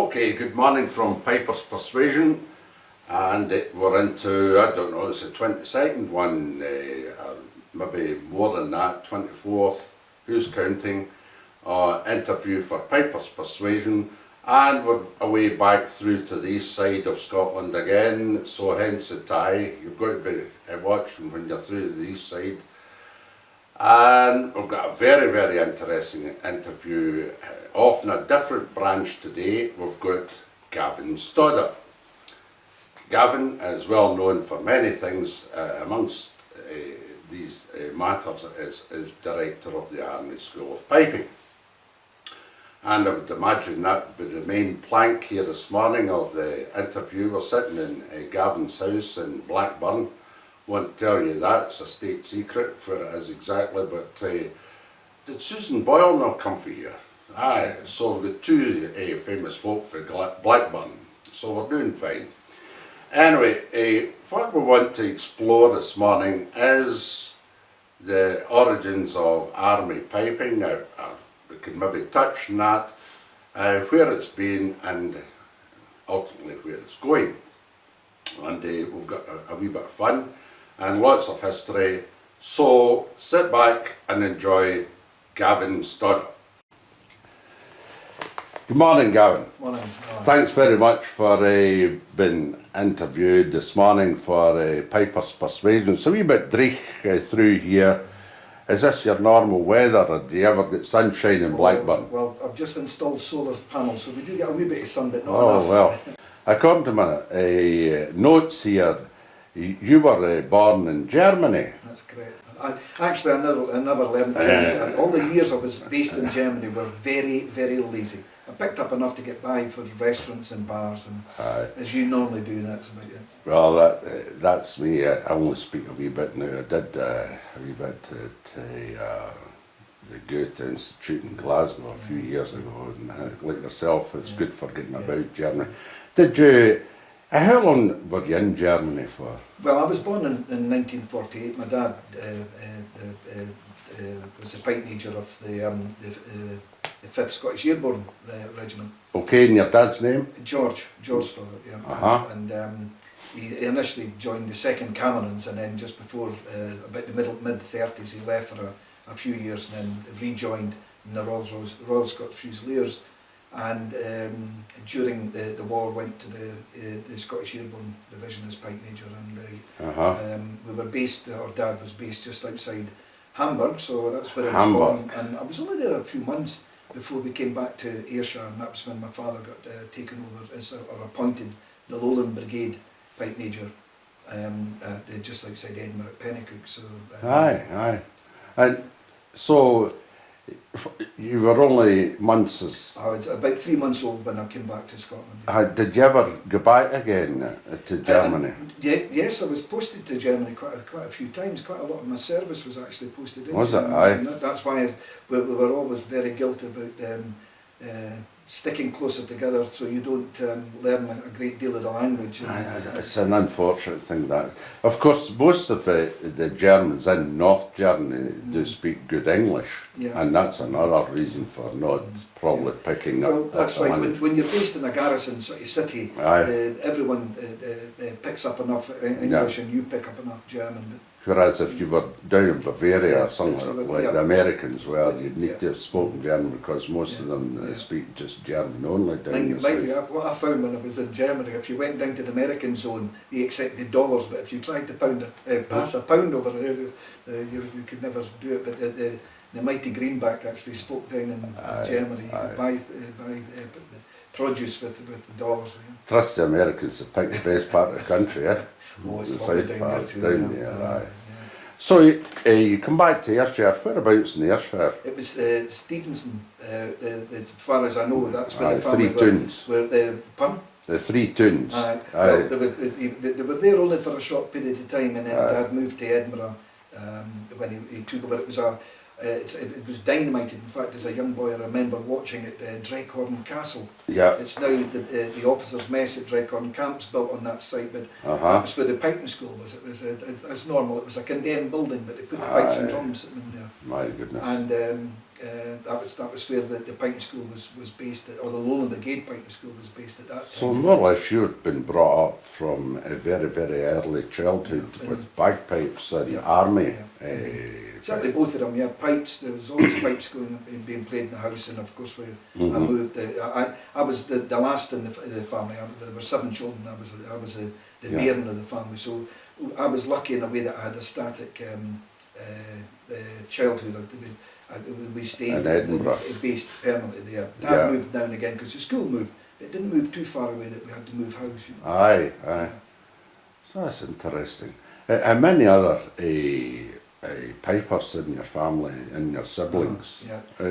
Okay, good morning from Pipers'Persuasion, and we're into, I don't know, it's the 22nd one, or maybe more than that, 24th, who's counting, interview for Pipers'Persuasion, and we're away back through to the east side of Scotland again, so hence the tie. You've got to be watching when you're through the east side. And we've got a very, very interesting interview off in a different branch today. We've got Gavin Stoddart. Gavin is well known for many things, amongst these matters is Director of the Army School of Piping. And I would imagine that would be the main plank here this morning of the interview. We're sitting in Gavin's house in Blackburn. Won't tell you that, it's a state secret where it is exactly, but did Susan Boyle not come for here? Aye, so we've got two famous folk for Blackburn, so we're doing fine. Anyway, what we want to explore this morning is the origins of army piping. We can maybe touch on that, where it's been and ultimately where it's going. And we've got a wee bit of fun and lots of history, so sit back and enjoy Gavin Stoddart. Good morning, Gavin. Morning. Thanks very much for being interviewed this morning for Pipers'Persuasion. It's a wee bit dreich through here. Is this your normal weather, or do you ever get sunshine in Blackburn? Well, I've just installed solar panels, so we do get a wee bit of sun, but not Oh, enough. well. According to my notes here, you were born in Germany. That's correct. Actually, I never learned German. All the years I was based in Germany were very, very lazy. I picked up enough to get by for restaurants and bars, and as you normally do, that's about it. Well, that's me. I only speak a wee bit now. I did a wee bit at the Goethe Institute in Glasgow a few years ago, and like yourself, it's good for getting about Germany. Did you? How long were you in Germany for? Well, I was born in 1948. My dad was a pipe major of the 5th Scottish Airborne Regiment. Okay, and your dad's name? George Stoddart, yeah. And he initially joined the 2nd Camerons, and then just before, about the mid-30s, he left for a few years and then rejoined in the Royal Scots Fusiliers. And during the war went to the Scottish Airborne Division as pipe major, and we were based, or Dad was based just outside Hamburg, so that's where I was born. And I was only there a few months before we came back to Ayrshire, and that was when my father got taken over as or appointed the Lowland Brigade pipe major, just outside Edinburgh at Pennycook. So aye. And so you were only months. I was about 3 months old when I came back to Scotland. Did you ever go back again to Germany? Yes, I was posted to Germany quite a few times. Quite a lot of my service was actually posted in. Was it? Germany. Aye. And that's why we were always very guilty about sticking closer together, so you don't learn a great deal of the language. It's an unfortunate thing that. Of course, most of the Germans in North Germany do speak good English, and that's another reason for not probably picking up. Well, that's right. When you're based in a garrison sort of city, everyone picks up enough English, and you pick up enough German. Whereas if you were down in Bavaria or somewhere like the Americans were, you'd need to have spoken German, because most of them speak just German only down the south. What I found when I was in Germany, if you went down to the American zone, they accepted dollars, but if you tried to pass a pound over there, you could never do it. But the mighty greenback actually spoke down in Germany. You could buy produce with the dollars. Trust the Americans to pick the best part of the country, eh? Oh, it's the lovely south down part, there too, down there, aye. So you come back to Ayrshire. Whereabouts in Ayrshire? It was Stevenson, as far as I know. That's where the Three family Tunes. Pardon? The Three Tunes. Well, they were there only for a short period of time, and then Dad moved to Edinburgh when he took over. It was dynamited. In fact, as a young boy, I remember watching it at Dreghorn Castle. Yeah. It's now the officers' mess at Dreghorn Camp's built on that site, but that was where the piping school was. It was as normal. It was a condemned building, but they put the pipes and drums in there. My goodness. And that was where the piping school was based, or the Lowland Brigade Piping School was based at that time. So more or less you've been brought up from a very, very early childhood with bagpipes and army. Certainly both of them, yeah. Pipes, there was always pipes being played in the house, and of course I moved. I was the last in the family. There were 7 children. I was the bairn of the family, so I was lucky in a way that I had a static childhood. We stayed in Edinburgh, based permanently there. Dad moved down again because the school moved. It didn't move too far away that we had to move house. You know. Aye. So that's interesting. And many other pipers in your family, in your siblings. Were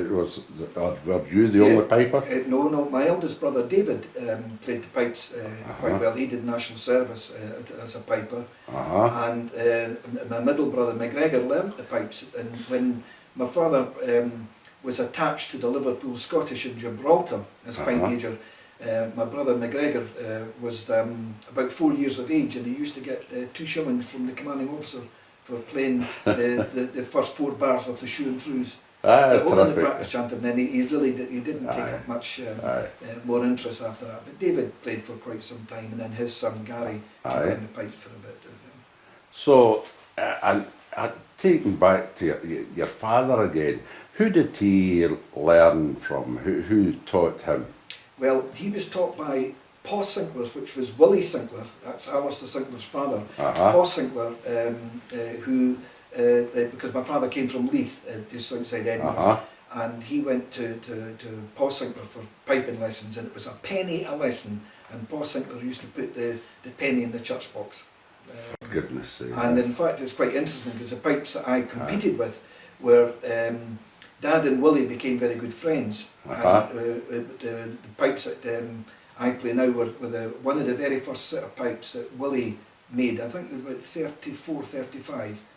you the only piper? No. My eldest brother David played the pipes quite well. He did national service as a piper, and my middle brother McGregor learnt the pipes. And when my father was attached to the Liverpool Scottish in Gibraltar as pipe major, my brother McGregor was about 4 years of age, and he used to get 2 shillings from the commanding officer for playing the first 4 bars of the Shoe and Throughs. Only the practice chanter, and then he didn't take up much more interest after that. But David played for quite some time, and then his son Gary took on the pipes for a bit. So, and taking back to your father again, who did he learn from? Who taught him? Well, he was taught by Pa Sinclair, which was Willie Sinclair, that's Alistair Sinclair's father. Pa Sinclair, who, because my father came from Leith, just outside Edinburgh, and he went to Pa Sinclair for piping lessons, and it was a penny a lesson, and Pa Sinclair used to put the penny in the church box. For goodness sake. And in fact it's quite interesting because the pipes that I competed with were, Dad and Willie became very good friends. And, the pipes that I play now were one of the very first set of pipes that Willie made. I think it was about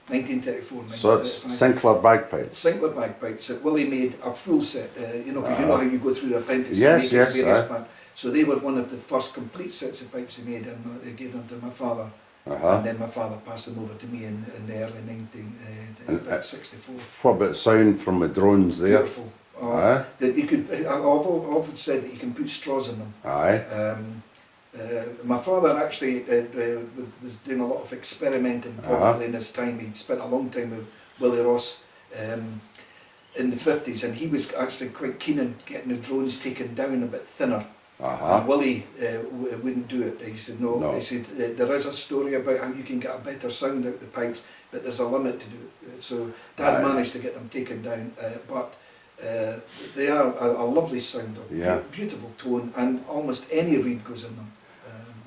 1934. So it's Sinclair bagpipes? Sinclair bagpipes that Willie made a full set, because you know how you go through the apprentice and make various bands. So they were one of the first complete sets of pipes he made, and they gave them to my father. And then my father passed them over to me in the early 1964. What about sound from the drones there? Beautiful. That you could. I've often said that you can put straws in them. My father actually was doing a lot of experimenting probably in his time. He'd spent a long time with Willie Ross in the 50s, and he was actually quite keen on getting the drones taken down a bit thinner. And Willie wouldn't do it. He said no. He said there is a story about how you can get a better sound out the pipes, but there's a limit to do it. So Dad managed to get them taken down, but they are a lovely sound, beautiful tone, and almost any reed goes in them.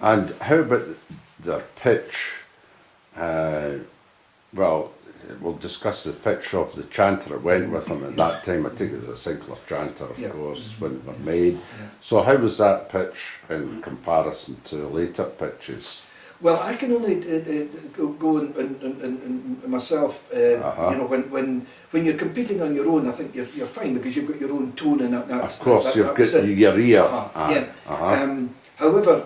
And how about their pitch? Well, we'll discuss the pitch of the chanter that went with them at that time. I think it was a Sinclair chanter, of course, when they were made. So how was that pitch in comparison to later pitches? Well, I can only go and myself. You know, when you're competing on your own, I think you're fine because you've got your own tone, and that's, of course you've got your ear. However,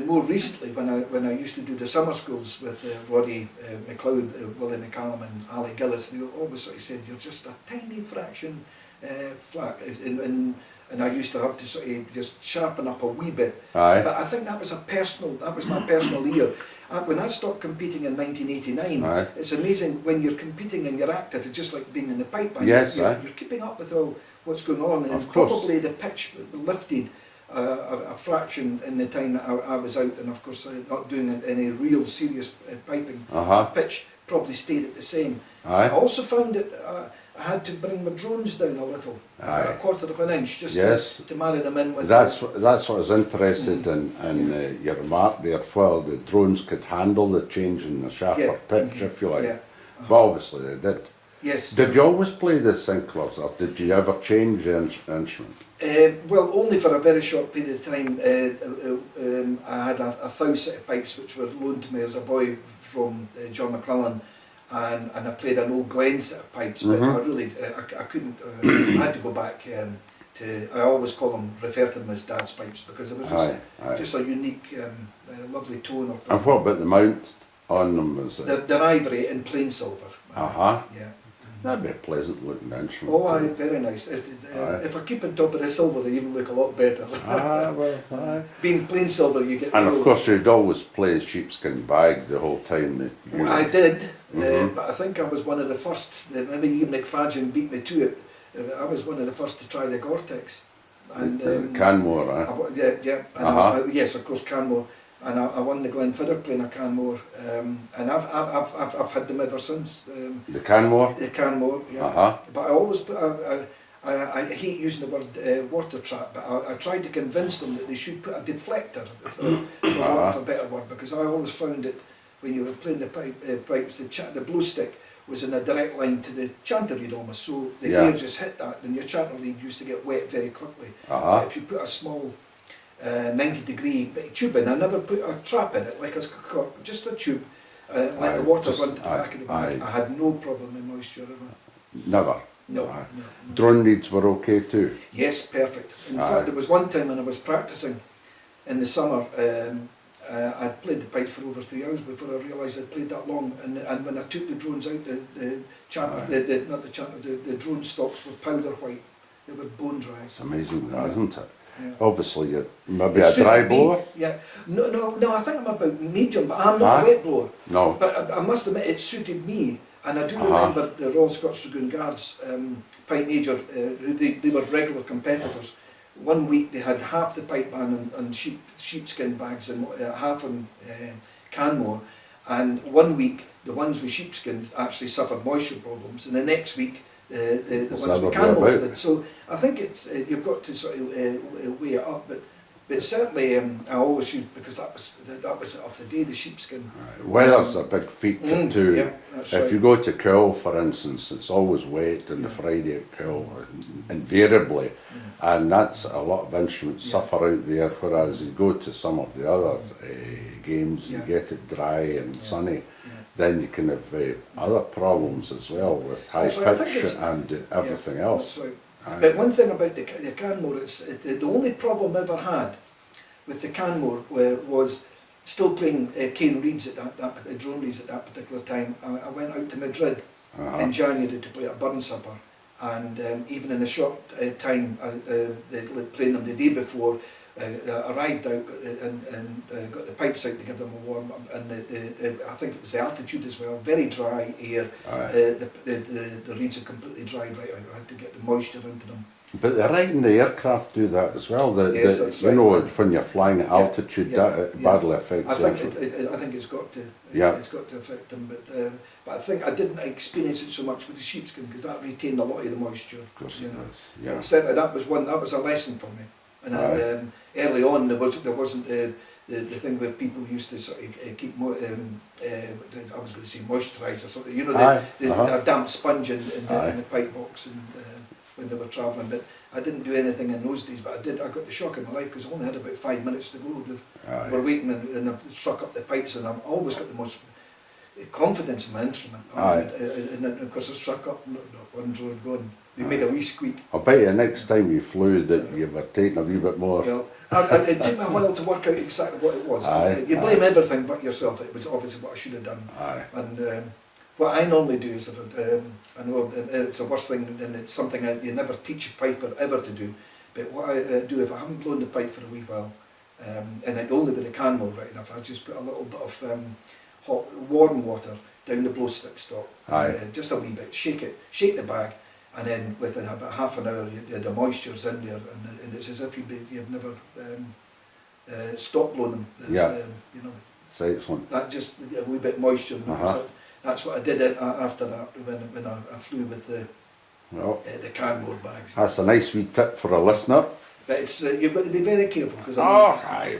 more recently, when I used to do the summer schools with Roddy McLeod, Willie McCallum, and Ali Gillis, they always sort of said you're just a tiny fraction flat, and I used to have to sort of just sharpen up a wee bit. But I think that was my personal ear. When I stopped competing in 1989, it's amazing when you're competing and you're active. It's just like being in the pipe band. You're keeping up with all what's going on, and probably the pitch lifted a fraction in the time that I was out, and of course not doing any real serious piping. Pitch probably stayed at the same. I also found that I had to bring my drones down a little, about a quarter of an inch, just to marry them in with. That's what I was interested in your remark there. Well, the drones could handle the change in the sharper pitch, if you like. But obviously they did. Yes. Did you always play the Sinclairs, or did you ever change the instrument? Well, only for a very short period of time. I had a thou set of pipes which were loaned to me as a boy from John McClellan, and I played an old Glen set of pipes, but I couldn't, I had to go back to, I always refer to them as Dad's pipes, because it was just a unique, lovely tone of them. And what about the mount on them? Was it? They're ivory in plain silver. That'd be a pleasant looking instrument. Oh, aye, very nice. If I keep on top of the silver, they even look a lot better. Aye. Being plain silver, you get. And of course, you'd always play sheepskin bag the whole time. That you I did, but I think I was one of the first. Maybe Ian McFadgen beat me to it. I was one of the first to try the Gore-Tex. And Canmore, and yes, of course, Canmore. And I won the Glenfiddich playing a Canmore, and I've had them ever since. The Canmore? The Canmore, yeah. But I always put, I hate using the word water trap, but I tried to convince them that they should put a deflector, for want of a better word, because I always found that when you were playing the pipes, the blow stick was in a direct line to the chanter lead almost, so the air just hit that, and your chanter lead used to get wet very quickly. But if you put a small 90-degree tube in, I never put a trap in it, like just a tube, let the water run to the back of the bag. I had no problem with moisture ever. Never? No. Drone leads were okay too? Yes, perfect. In fact, there was one time when I was practicing in the summer, I'd played the pipe for over 3 hours before I realised I'd played that long, and when I took the drones out, the drone stocks were powder white, they were bone dry. It's amazing, isn't it? Yeah. Obviously, you're maybe a dry blower? Yeah. No, I think I'm about medium, but I'm not a wet blower. No. But I must admit, it suited me. And I do remember the Royal Scots Guards, Pipe Major, they were regular competitors. One week they had half the pipe ban on sheepskin bags and half on Canmore. And one week, the ones with sheepskins actually suffered moisture problems. And the next week, the ones with Canmores did. So I think it's you've got to sort of weigh it up, but certainly I always used, because that was of the day, the sheepskin. Weather's a big feature too. Yeah, that's if right. you go to Cull, for instance, it's always wet on the Friday at Cull, invariably, and that's a lot of instruments suffer out there. Whereas you go to some of the other games, you get it dry and sunny. Then you can have other problems as well with high pitch and everything else. That's right. But one thing about the Canmore, the only problem I ever had with the Canmore was still playing cane reeds at that drone reeds at that particular time. I went out to Madrid in January to play at Burn Supper, and even in a short time, playing them the day before, arrived out and got the pipes out to give them a warm up, and I think it was the altitude as well, very dry air. The reeds are completely dried right out. I had to get the moisture into them. But the right in the aircraft do that as well. Yes, that's right. You know, when you're flying at altitude, that badly affects. I think it's got to. It's got to affect them. But I think I didn't experience it so much with the sheepskin, because that retained a lot of the moisture. Of course, you it know. does. Yeah. And certainly that was a lesson for me. And early on, there wasn't the thing where people used to sort of keep I was going to say moisturise or something. You know, the damp sponge in the pipe box and when they were travelling. But I didn't do anything in those days. But I got the shock of my life, because I only had about 5 minutes to go. They were waiting and I struck up the pipes, and I've always got the most confidence in my instrument. And of course I struck up, not one drone gone. They made a wee squeak. I'll bet you next time you flew that you were taking a wee bit more. Well, it took me a while to work out exactly what it was. You blame everything but yourself. It was obviously what I should have done. And what I normally do is, I know it's the worst thing, and it's something you never teach a piper ever to do, but what I do, if I haven't blown the pipe for a wee while, and I'd only with a Canmore right enough, I just put a little bit of hot warm water down the blow stick stock, just a wee bit, shake the bag, and then within about half an hour the moisture's in there, and it's as if you've never stopped blowing them. You know, it's excellent. That just a wee bit moisture. That's what I did after that when I flew with the Canmore bags. That's a nice wee tip for a listener. But it's you've got to be very careful, because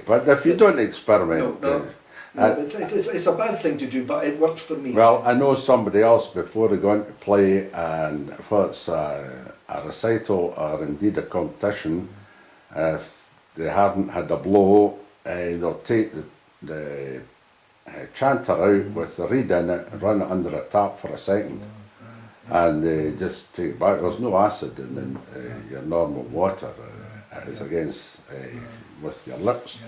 but if you don't experiment. It's a bad thing to do, but it worked for me. Well, I know somebody else before they go into play, and if it's a recital or indeed a competition, if they haven't had a blow, they'll take the chanter out with the reed in it and run it under a tap for a second, and they just take it back. There's no acid in your normal water. It's against with your lips.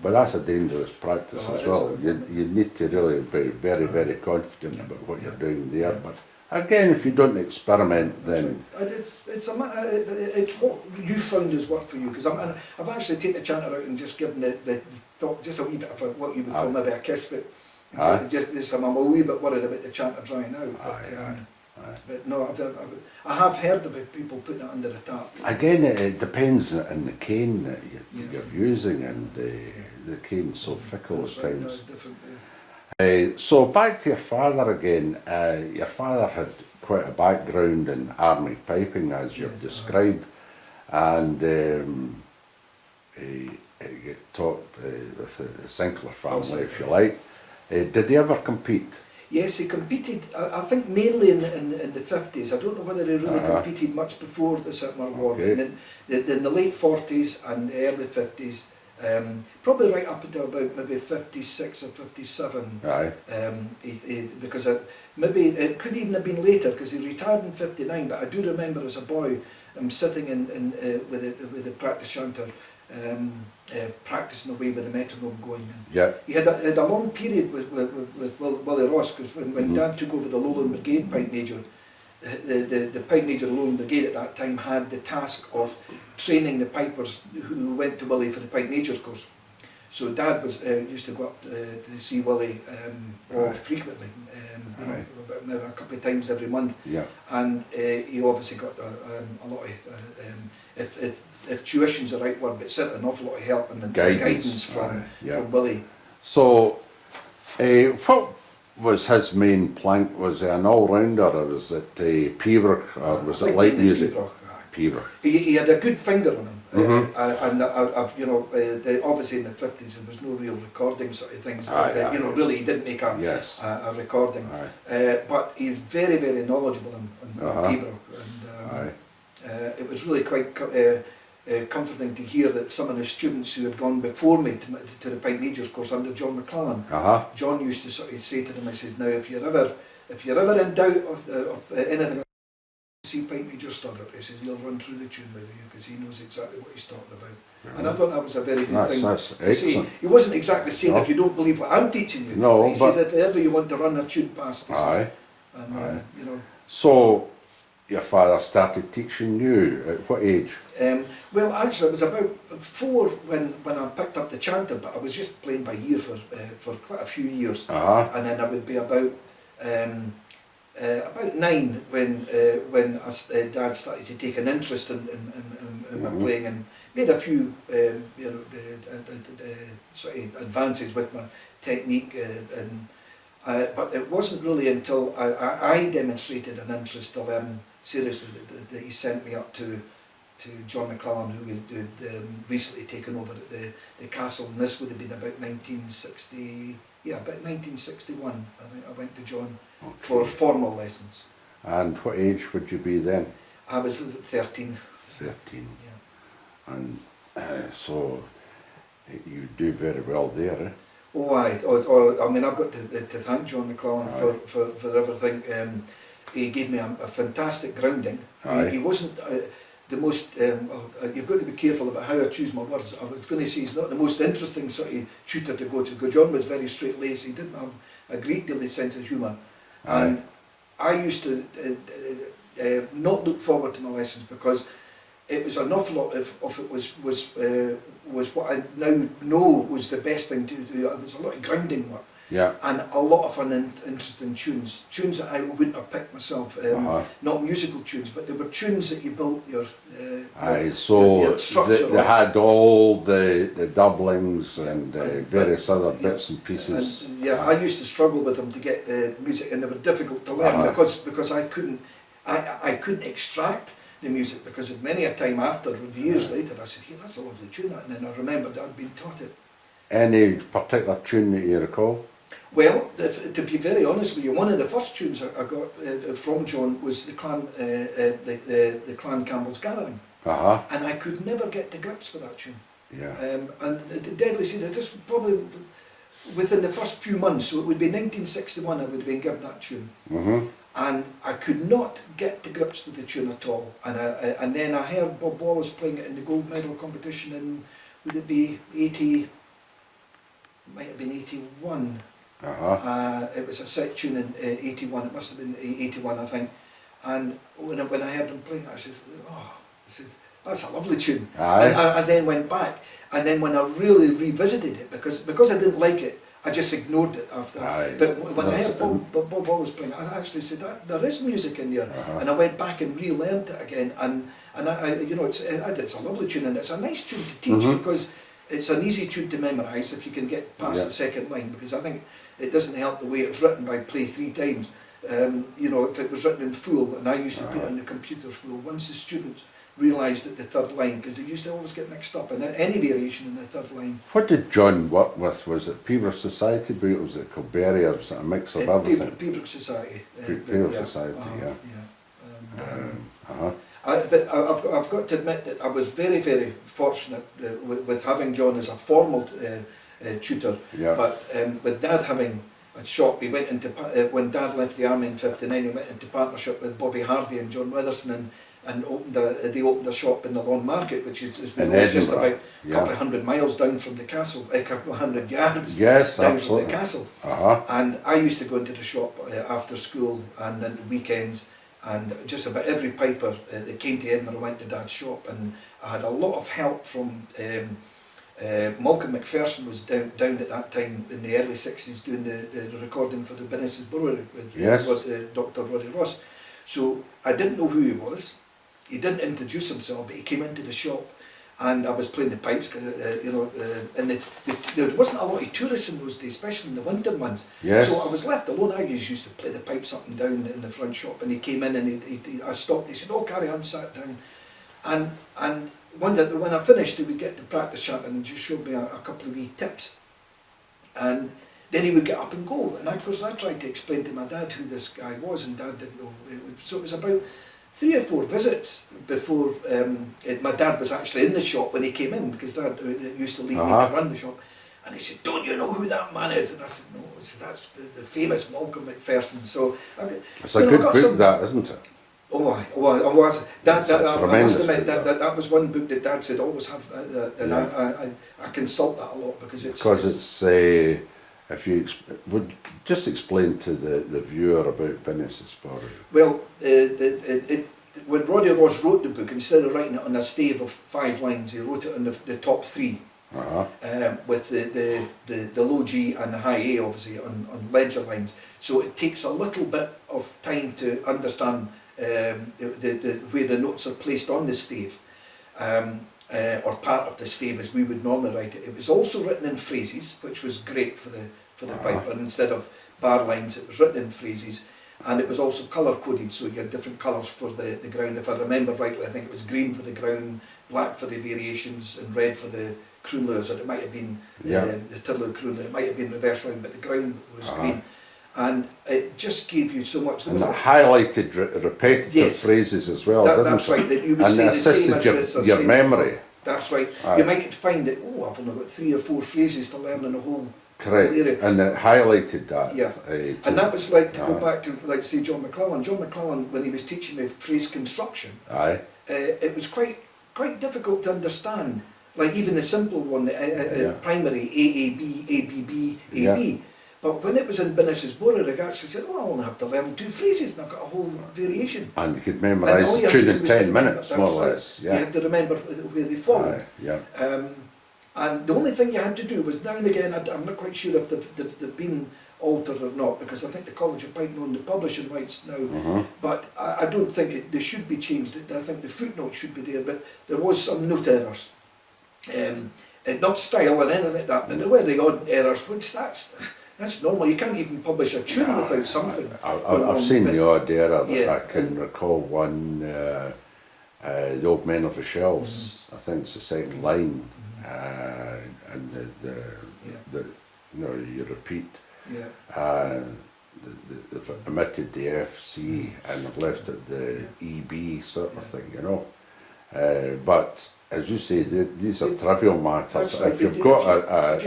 But that's a dangerous practice as well. You need to really be very, very confident about what you're doing there. But Again, if you don't experiment, then And it's what you found has worked for you, because I've actually taken the chanter out and just given the thought, just a wee bit of what you would call maybe a kiss, but I'm a wee bit worried about the chanter drying out. But no, I have heard about people putting it under the tap. again, it depends on the cane that you're using, and the cane's so fickle at times. So back to your father again. Your father had quite a background in army piping, as you've described, and he taught with the Sinclair family, if you like. Did he ever compete? Yes, he competed, I think mainly in the 50s. I don't know whether he really competed much before the Second World War, but in the late 40s and the early 50s, probably right up until about maybe 56 or 57, because maybe it could even have been later, because he retired in 59, but I do remember as a boy sitting with the practice chanter, practicing away with the metronome going. He had a long period with Willie Ross, because when Dad took over the Lowland Brigade Pint Major, the Pint Major of the Lowland Brigade at that time had the task of training the pipers who went to Willie for the Pint Major's course. So Dad was used to go up to see Willie frequently, maybe a couple of times every month, and he obviously got a lot of, if tuition's the right word, but certainly an awful lot of help and guidance from Willie. So, what was his main plank? Was he an all-rounder, or was it Pembroke, or was it light music? Pembroke. He had a good finger on him, and I've obviously in the 50s there was no real recording sort of things. Really he didn't make a recording, but he's very, very knowledgeable on Pembroke, and it was really quite comforting to hear that some of the students who had gone before me to the Pint Major's course under John McClellan, John used to sort of say to them, he says, now if you're ever in doubt of anything, see Pint Major Stoddart, he says, he'll run through the tune with you, because he knows exactly what he's talking about. And I thought that was a very good thing to say. He wasn't exactly saying if you don't believe what I'm teaching you, but he says if ever you want to run a tune past, he says, So your father started teaching you at what age? Well, actually, it was about 4 when I picked up the chanter, but I was just playing by ear for quite a few years, and then I would be about 9 when Dad started to take an interest in my playing, and made a few sort of advances with my technique, but it wasn't really until I demonstrated an interest to learn seriously that he sent me up to John McClellan, who had recently taken over at the castle, and this would have been about 1960, about 1961. I think I went to John for formal lessons. And what age would you be then? I was 13. 13. And so you do very well there, eh? I mean, I've got to thank John McClellan for everything. He gave me a fantastic grounding. He wasn't the most, you've got to be careful about how I choose my words. I was going to say he's not the most interesting sort of tutor to go to, because John was very straight-laced. He didn't have a great deal of sense of humour. And I used to not look forward to my lessons, because it was an awful lot of it was what I now know was the best thing to do. It was a lot of grounding work. And a lot of interesting tunes that I wouldn't have picked myself, not musical tunes, but they were tunes that you built your structure. They had all the doublings and various other bits and pieces. And, I used to struggle with them to get the music, and they were difficult to learn because I couldn't extract the music, because many a time after, years later, I said, that's a lovely tune, and then I remembered I'd been taught it. Any particular tune that you recall? Well, to be very honest with you, one of the first tunes I got from John was the Clan Campbell's Gathering, and I could never get to grips with that tune. And deadly serious, just probably within the first few months, so it would be 1961, I would have been given that tune, and I could not get to grips with the tune at all. And then I heard Bob Wallace playing it in the gold medal competition in, would it be 80? Might have been 81. It was a set tune in 81, it must have been 81 I think, and when I heard him playing I said, oh, that's a lovely tune. And I then went back, and then when I really revisited it, because I didn't like it, I just ignored it after. But when I heard Bob Wallace playing, I actually said, there is music in there, and I went back and relearned it again, and it's a lovely tune, and it's a nice tune to teach because it's an easy tune to memorise if you can get past the second line, because I think it doesn't help the way it's written by play 3 times. If it was written in full, and I used to put it on the computer full, once the students realised that the third line, because they used to always get mixed up in any variation in the third line. What did John work with? Was it Pipers'Persuasion Society, but was it Colberry, or was it a mix of everything? Pipers'Persuasion Society. Pipers'Persuasion Society, But I've got to admit that I was very, very fortunate with having John as a formal tutor. But with Dad having a shop, we went into when Dad left the army in '59, he went into partnership with Bobby Hardy and John Witherson, and they opened a shop in the Lawn Market, which is just about a couple of 100 miles down from the castle, a couple of 100 yards down from the castle. And I used to go into the shop after school and then weekends, and just about every piper that came to Edinburgh went to Dad's shop, and I had a lot of help from Malcolm McPherson was down at that time in the early 60s doing the recording for the Businesses Brewery with Dr. Roddy Ross. So I didn't know who he was. He didn't introduce himself, but he came into the shop, and I was playing the pipes, and there wasn't a lot of tourists in those days, especially in the winter months. So I was left alone. I used to play the pipes up and down in the front shop, and he came in and I stopped. He said, "Oh, carry on," sat down, and when I finished, he would get to practice chanting and just showed me a couple of wee tips, and then he would get up and go. And of course, I tried to explain to my dad who this guy was, and Dad didn't know. So it was about 3 or 4 visits before my dad was actually in the shop when he came in, because Dad used to leave me to run the shop. And he said, "Don't you know who that man is?" And I said, "No." He said, "That's the famous Malcolm McPherson." So it's a good book, that, isn't it? I must admit that was one book that Dad said always have that, and I consult that a lot because it's if you would just explain to the viewer about Businesses-Brewery. Well, when Roddy Ross wrote the book, instead of writing it on a stave of 5 lines, he wrote it on the top 3, with the low G and the high A obviously on ledger lines. So it takes a little bit of time to understand where the notes are placed on the stave, or part of the stave as we would normally write it. It was also written in phrases, which was great for the piper. Instead of bar lines, it was written in phrases, and it was also colour coded, so you had different colours for the ground. If I remember rightly, I think it was green for the ground, black for the variations, and red for the croonlers, or it might have been the Turlough croonler. It might have been reverse round, but the ground was green. And it just gave you so much. And it highlighted repetitive phrases as well, that's right. That you would and say it assisted your memory. That's right. You might find that, I've only got 3 or 4 phrases to learn in a whole area. And it highlighted that. And that was like, to go back to, like, say, John McClellan. John McClellan, when he was teaching me phrase construction, it was quite difficult to understand. Like even the simple one, primary, AAB, ABB, AB. But when it was in Businesses-Brewery, I actually said, I only have to learn 2 phrases and I've got a whole variation. And you could memorise the tune in 10 minutes, more or less. You had to remember where they followed. And the only thing you had to do was, now and again, I'm not quite sure if they've been altered or not, because I think the College of Piping own the publishing rights now, but I don't think they should be changed. I think the footnote should be there, but there was some note errors. Not style or anything like that, but there were the odd errors, which that's normal. You can't even publish a tune without something. I've seen the odd error. I can recall one, the Old Men of the Shells. I think it's the second line, and you repeat. They've omitted the FC and they've left it the EB sort of thing, but as you say, these are trivial matters. If you've got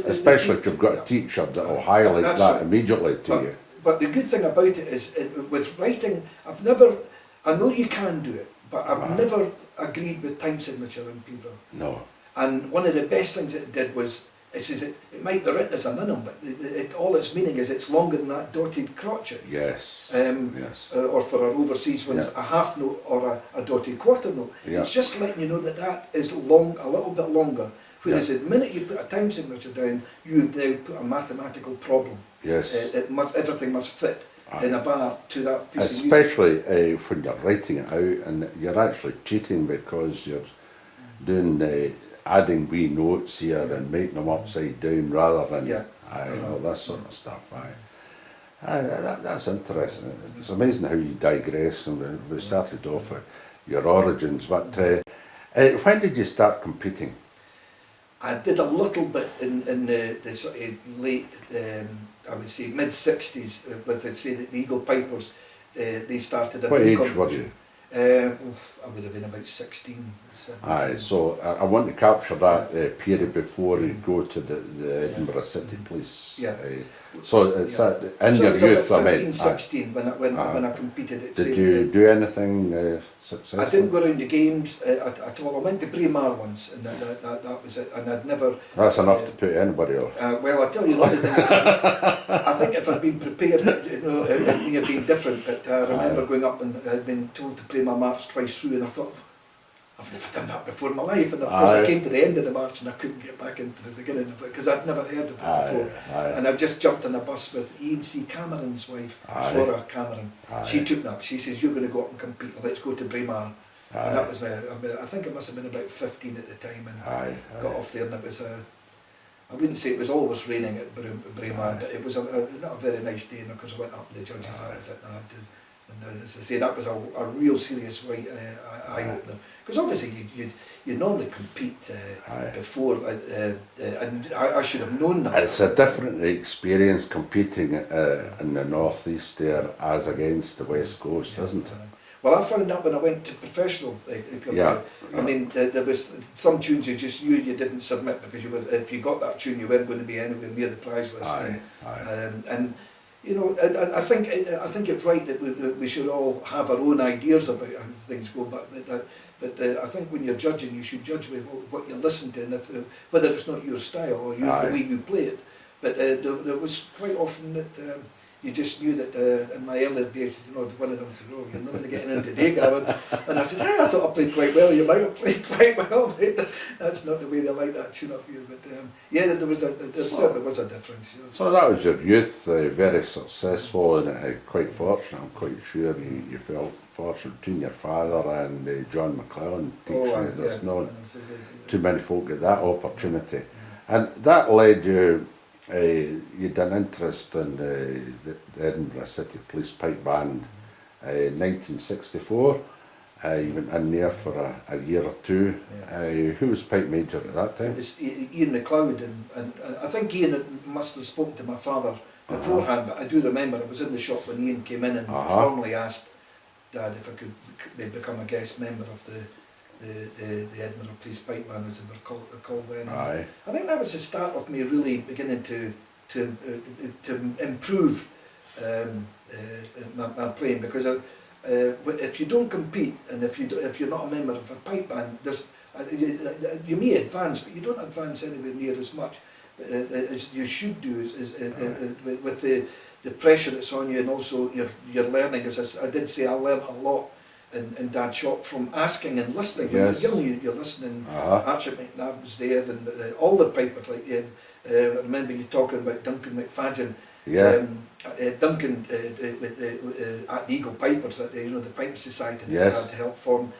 especially if you've got a teacher that will highlight that immediately to you. But the good thing about it is, with writing, I know you can do it, but I've never agreed with time signature in paper. No. And one of the best things that it did was, it says it might be written as a minimum, but all its meaning is it's longer than that dotted crotchet. Yes. Yes. Or for our overseas ones, a half note or a dotted quarter note. Yeah. It's just letting you know that that is long, a little bit longer. Whereas the minute you put a time signature down, you now put a mathematical problem. Yes. Everything must fit in a bar to that piece of music. Especially when you're writing it out and you're actually cheating because you're doing adding wee notes here and making them upside down rather than all that sort of stuff. That's interesting. It's amazing how you digress, and we started off with your origins, but when did you start competing? I did a little bit in the sort of late, I would say mid-60s, with the Eagle Pipers. They started. What age were you? I would have been about 16, 17. So I want to capture that period before you go to the Edinburgh City Police. So it's in your youth, about I mean. 15, 16 when I competed at Did you do anything successful? I didn't go around the games at all. I went to Braemar once, and that was it. And I'd never. That's enough to put anybody off. Well, I tell you, the thing is, I think if I'd been prepared, it may have been different. But I remember going up and I'd been told to play my march twice through, and I thought, I've never done that before in my life. And of course, I came to the end of the march and I couldn't get back into the beginning of it because I'd never heard of it before. And I just jumped on a bus with E&C Cameron's wife, Flora Cameron. She took me up. She says, "You're going to go up and compete. Let's go to Braemar." And that was I think it must have been about 15 at the time, and got off there, and it was I wouldn't say it was always raining at Braemar, but it was not a very nice day, and of course I went up and the judges, that was it. And as I say, that was a real serious eye-opener. Because obviously you normally compete before, and I should have known that. It's a different experience competing in the northeast there as against the west coast, isn't it? Well, I found out when I went to professional. I mean, there was some tunes you just knew you didn't submit because if you got that tune, you weren't going to be anywhere near the prize list. And you know, I think it's right that we should all have our own ideas about how things go, but I think when you're judging, you should judge with what you listen to, and whether it's not your style or the way you play it. But there was quite often that you just knew that in my earlier days, you know, one of them said, "Oh, you're not going to get in today, Gavin." And I said, "Hey, I thought I played quite well. You might have played quite well, mate." That's not the way they like that tune up here. But there certainly was a difference. You know. So that was your youth, very successful and quite fortunate. I'm quite sure you felt fortunate between your father and John McClellan teaching. There's not too many folk get that opportunity, and that led you. You'd an interest in the Edinburgh City Police Pipe Band in 1964. You went in there for a year or two. Who was pipe major at that time? It was Ian MacLeod, and I think Ian must have spoken to my father beforehand, but I do remember I was in the shop when Ian came in and formally asked Dad if I could become a guest member of the Edinburgh Police Pipe Band, as they were called then. I think that was the start of me really beginning to improve my playing, because if you don't compete and if you're not a member of a pipe band, you may advance, but you don't advance anywhere near as much as you should do. With the pressure that's on you, and also your learning. As I did say, I learned a lot in Dad's shop from asking and listening. Yes. When you're listening. Archie McNabb was there, and all the pipers like you. I remember you talking about Duncan McFadden. Duncan at the Eagle Pipers, that the Pipe Society that had to help form.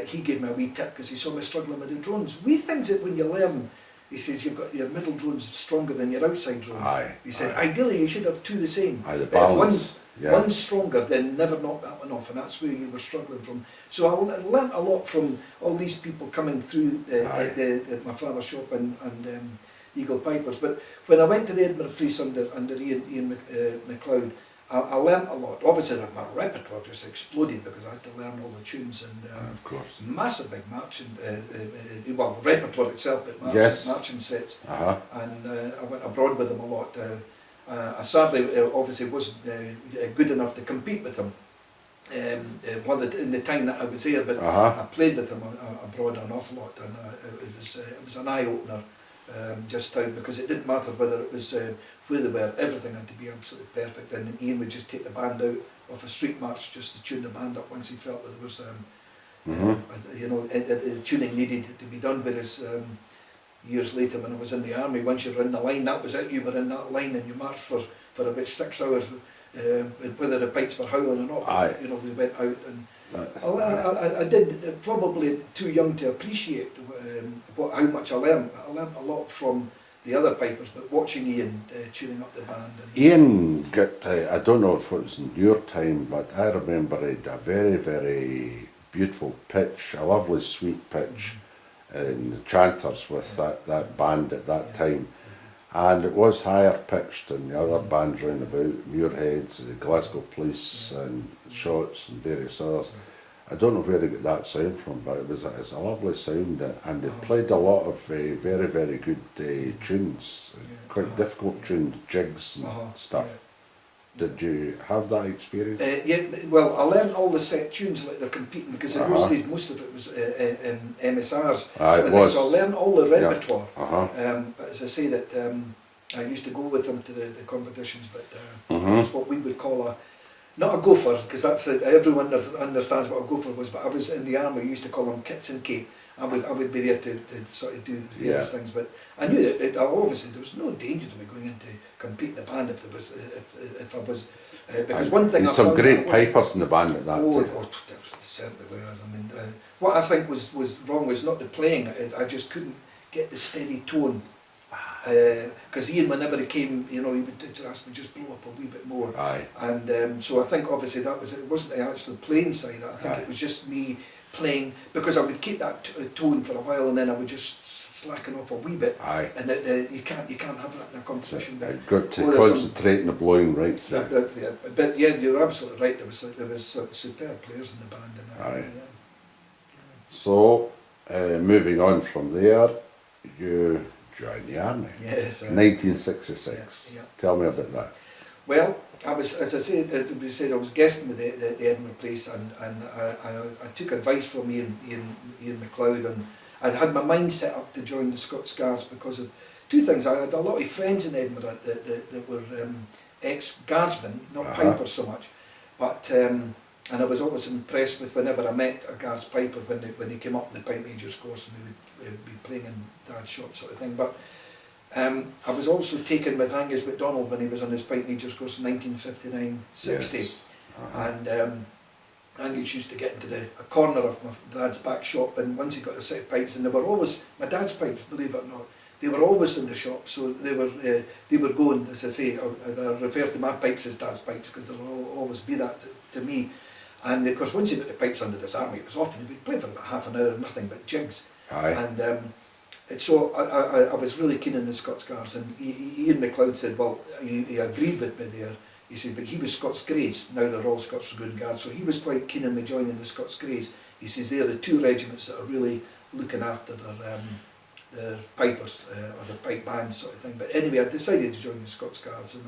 He gave me a wee tip because he saw me struggling with the drones. Wee things that when you learn, he says you've got your middle drones stronger than your outside drone. He said ideally you should have two the same. The balance. One's stronger, then never knock that one off, and that's where you were struggling from. So I learnt a lot from all these people coming through my father's shop and Eagle Pipers. But when I went to the Edinburgh Police under Ian MacLeod, I learnt a lot. Obviously my repertoire just exploded because I had to learn all the tunes, and of course, massive big marching, repertoire itself, but marching sets. And I went abroad with them a lot. I sadly, obviously, wasn't good enough to compete with them in the time that I was there, but I played with them abroad an awful lot, and it was an eye-opener. just how, because it didn't matter whether it was where they were, everything had to be absolutely perfect, and then Ian would just take the band out of a street march just to tune the band up once he felt that there was, you know, the tuning needed to be done. Whereas years later, when I was in the army, once you were in the line, that was it. You were in that line and you marched for about 6 hours, whether the pipes were howling or not. You know, we went out and I did, probably too young to appreciate how much I learned. I learned a lot from the other pipers, but watching Ian tuning up the band. And Ian got, I don't know if it was in your time, but I remember he had a very, very beautiful pitch, a lovely sweet pitch in the chanters with that band at that time. And it was higher pitched than the other bands round about, Muirheads, the Glasgow Police and Shots and various others. I don't know where they got that sound from, but it's a lovely sound, and they played a lot of very, very good tunes, quite difficult tunes, jigs and stuff. Did you have that experience? Yeah, well, I learned all the set tunes like they're competing, because in those days most of it was MSRs. So I learned all the repertoire. But as I say, that I used to go with them to the competitions, but that's what we would call not a gopher, because that's everyone understands what a gopher was. But I was in the army. We used to call them kits and cape. I would be there to sort of do various things, but I knew that obviously there was no danger to me going into competing in the band if I was because one thing some great pipers in the band at that time. There certainly were. I mean, what I think was wrong was not the playing. I just couldn't get the steady tone. Because Ian, whenever he came, you know, he would ask me just blow up a wee bit more. And so I think obviously it wasn't the actual playing side. I think it was just me playing, because I would keep that tone for a while and then I would just slacken off a wee bit. And you can't have that in a competition. You've got to concentrate on the blowing right through. But yeah, you're absolutely right. There was superb players in the band. And So moving on from there, you joined the army. Yes. 1966. Tell me about that. Well, I was, as I said, I was guesting with the Edinburgh place, and I took advice from Ian MacLeod, and I had my mind set up to join the Scots Guards because of two things. I had a lot of friends in Edinburgh that were ex-guardsmen, not pipers so much, but and I was always impressed with whenever I met a guards piper when they came up in the pipe majors course, and we would be playing in dad's shop sort of thing. But I was also taken with Angus MacDonald when he was on his pipe majors course in 1959-60, and Angus used to get into a corner of my dad's back shop, and once he got a set of pipes, and they were always my dad's pipes, believe it or not, they were always in the shop, so they were going, as I say, I refer to my pipes as dad's pipes because they'll always be that to me. And of course, once he got the pipes under this army, it was often we'd play for about half an hour, nothing but jigs. And so I was really keen in the Scots Guards, and Ian MacLeod said, well, he agreed with me there. He said, but he was Scots Greys, now they're all Scots Dragoon Guards, so he was quite keen on me joining the Scots Greys. He says they're the two regiments that are really looking after their pipers, or the pipe bands sort of thing. But anyway, I decided to join the Scots Guards, and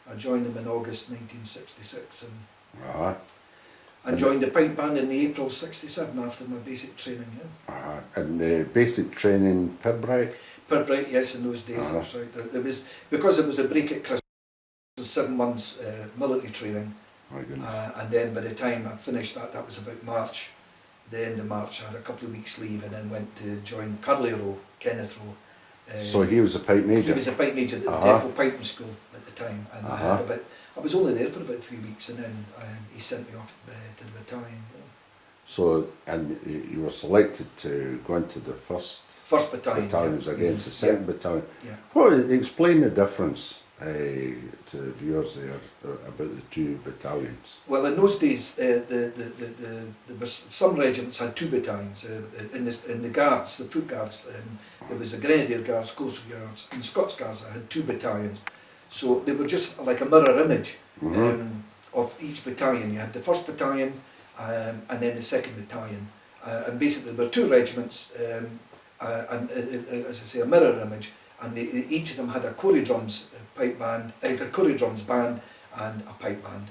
I joined them in August 1966. And joined the pipe band in April '67 after my basic training. And basic training, Pirbright? Pirbright, yes, in those days. That's right. It was because it was a break at Christmas. 7 months military training, and then by the time I finished that was about March. The end of March, I had a couple of weeks leave, and then went to join Curly Row, Kenneth Row. So he was a pipe major? He was a pipe major at the Depot Piping School at the time, and I was only there for about 3 weeks, and then he sent me off to the battalion. So, and you were selected to go into the first battalion was against the second battalion. Well, explain the difference to the viewers there about the two battalions. Well, in those days, there was some regiments had 2 battalions. In the Guards, the Foot Guards, there was the Grenadier Guards, Coastal Guards, and Scots Guards that had 2 battalions. So they were just like a mirror image of each battalion. You had the 1st battalion and then the 2nd battalion. And basically there were 2 regiments, and as I say, a mirror image. And each of them had a Corey drums pipe band, a Corey drums band, and a pipe band.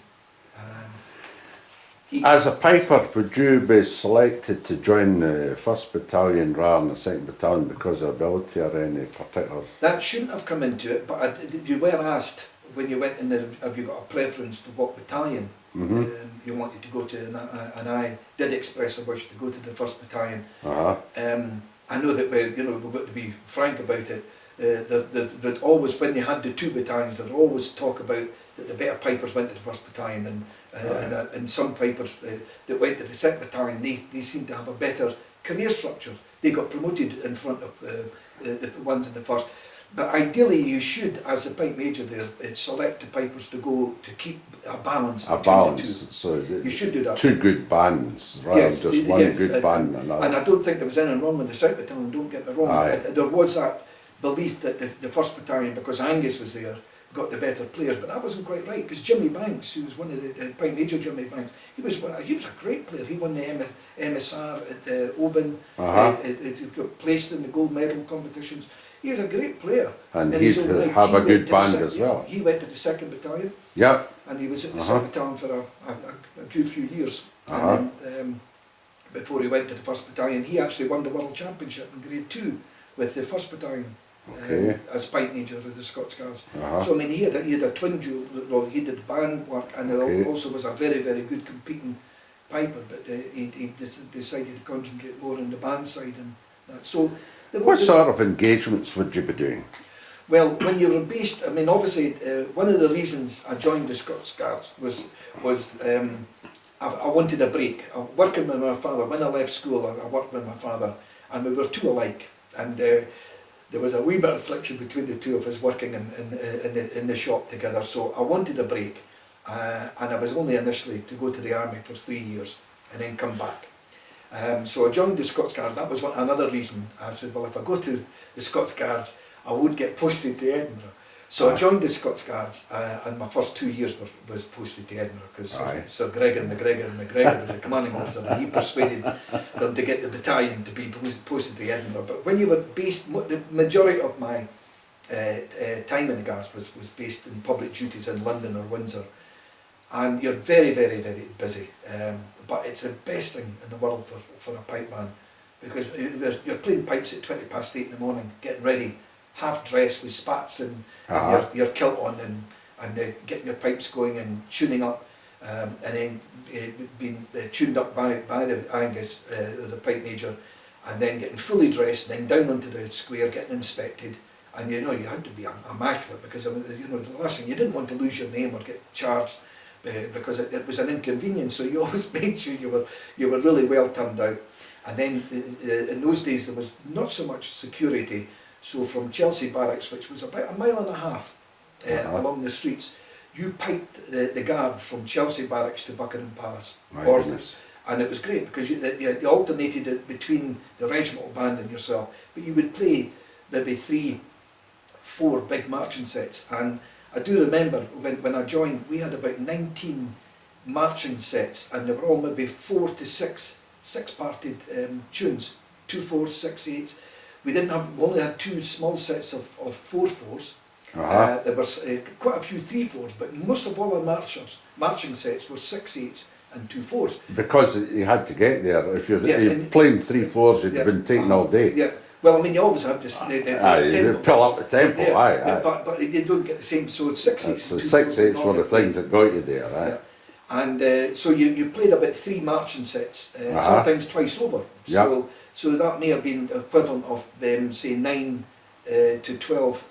As a piper, would you be selected to join the 1st Battalion rather than the 2nd Battalion because of ability or any particular? That shouldn't have come into it, but you were asked when you went in there, have you got a preference to what battalion you wanted to go to, and I did express a wish to go to the 1st Battalion. I know that we've got to be frank about it. That always, when you had the 2 battalions, there'd always talk about that the better pipers went to the 1st Battalion, and some pipers that went to the 2nd Battalion, they seemed to have a better career structure. They got promoted in front of the ones in the 1st. But ideally, you should, as a pipe major there, select the pipers to go to keep a balance between the 2. So you should do that. 2 good bands rather than just one good band and another. And I don't think there was anything wrong with the 2nd Battalion, don't get me wrong. There was that belief that the 1st Battalion, because Angus was there, got the better players, but that wasn't quite right, because Jimmy Banks, who was one of the pipe major, Jimmy Banks, he was a great player. He won the MSR at Oban, he got placed in the gold medal competitions. He was a great player. And he'd have a good band as well. He went to the 2nd Battalion. Yep. And he was at the 2nd Battalion for a good few years. And then, before he went to the 1st Battalion, he actually won the World Championship in Grade 2 with the 1st Battalion. As pipe major of the Scots Guards. So I mean, he had a twin dual. He did band work, and he also was a very, very good competing piper. But he decided to concentrate more on the band side and that. So, what sort of engagements would you be doing? Well, when you were based, I mean, obviously, one of the reasons I joined the Scots Guards was I wanted a break. Working with my father. When I left school, I worked with my father, and we were 2 alike, and there was a wee bit of friction between the 2 of us working in the shop together. So I wanted a break, and I was only initially to go to the army for 3 years and then come back. So I joined the Scots Guards. That was another reason. I said, well, if I go to the Scots Guards, I won't get posted to Edinburgh. So I joined the Scots Guards, and my first 2 years was posted to Edinburgh, because Sir Gregor McGregor was a commanding officer, and he persuaded them to get the battalion to be posted to Edinburgh. But when you were based, the majority of my time in the Guards was based in public duties in London or Windsor, and you're very, very, very busy. But it's the best thing in the world for a pipe man, because you're playing pipes at 8:20 in the morning, getting ready, half dressed with spats and your kilt on, and getting your pipes going and tuning up, and then being tuned up by the Angus, the pipe major, and then getting fully dressed, and then down onto the square, getting inspected. And you had to be immaculate, because the last thing, you didn't want to lose your name or get charged, because it was an inconvenience. So you always made sure you were really well turned out. And then in those days there was not so much security. So from Chelsea Barracks, which was about 1.5 miles along the streets, you piped the guard from Chelsea Barracks to Buckingham Palace. And it was great, because you alternated it between the regimental band and yourself, but you would play maybe 3-4 big marching sets. And I do remember when I joined, we had about 19 marching sets, and they were all maybe 4 to 6 parted tunes, 2/4, 6/8. We only had 2 small sets of 4/4s. There was quite a few 3/4s, but most of all our marching sets were 6/8s and 2/4s. Because you had to get there. If you're playing 3/4s, you'd have been taken all day. Yeah. Well, I mean, you always have this. You pull up the tempo, but you don't get the same. So 6/8s. So 6/8s were the things that got you there, And so you played about 3 marching sets, sometimes twice over. So that may have been equivalent of say 9 to 12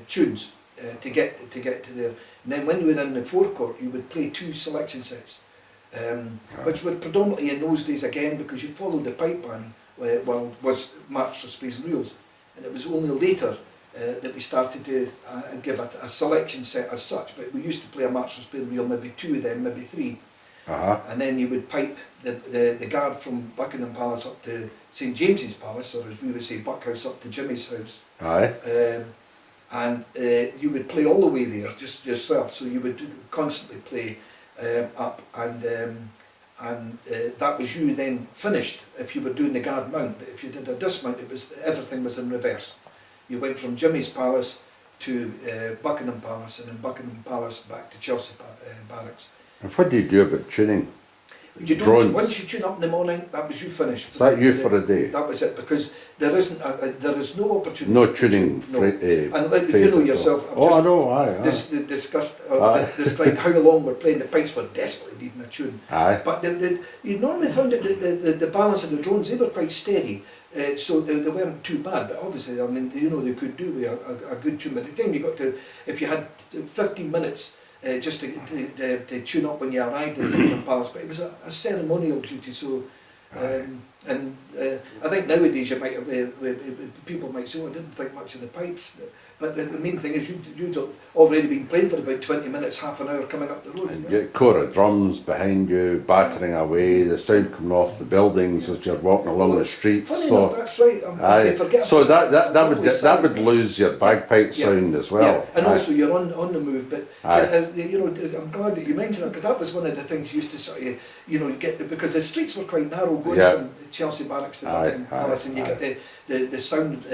tunes to get to there. And then when you were in the forecourt, you would play 2 selection sets, which were predominantly in those days, again, because you followed the pipe band, was march, space and reels. And it was only later that we started to give a selection set as such, but we used to play a march, space and reel, maybe 2 of them, maybe 3. And then you would pipe the guard from Buckingham Palace up to St James's Palace, or as we would say, Buckhouse, up to Jimmy's house. And you would play all the way there, just yourself. So you would constantly play up, and that was you then finished if you were doing the guard mount. But if you did a dismount, everything was in reverse. You went from Jimmy's Palace to Buckingham Palace, and then Buckingham Palace back to Chelsea Barracks. And what do you do about tuning? You don't, drones. once you tune up in the morning, that was you finished. Is that you for a day? That was it, because there isn't, there is no opportunity. No tuning no. And like, you phase know at yourself, all. I've I know, aye. described how long we're playing. The pipes were desperately needing a tune. Aye. But you normally found that the balance of the drones, they were quite steady. So they weren't too bad, but obviously, I mean, you know, they could do with a good tune. By the time you got to, if you had 15 minutes just to tune up when you arrived in Buckingham Palace, but it was a ceremonial duty, so and I think nowadays you might people might say, oh, I didn't think much of the pipes, but the main thing is you'd already been playing for about 20 minutes, half an hour coming up the road. And you get a corps of drums behind you, battering away, the sound coming off the buildings as you're walking along the streets. Funny So, enough, that's right. I forget so about that would lose your bagpipe sound as well. Yeah, and also you're on the move. But you know, I'm glad that you mentioned it, because that was one of the things you used to sort of, you know, you get because the streets were quite narrow going from Chelsea Barracks to Buckingham Palace, and you get the sound,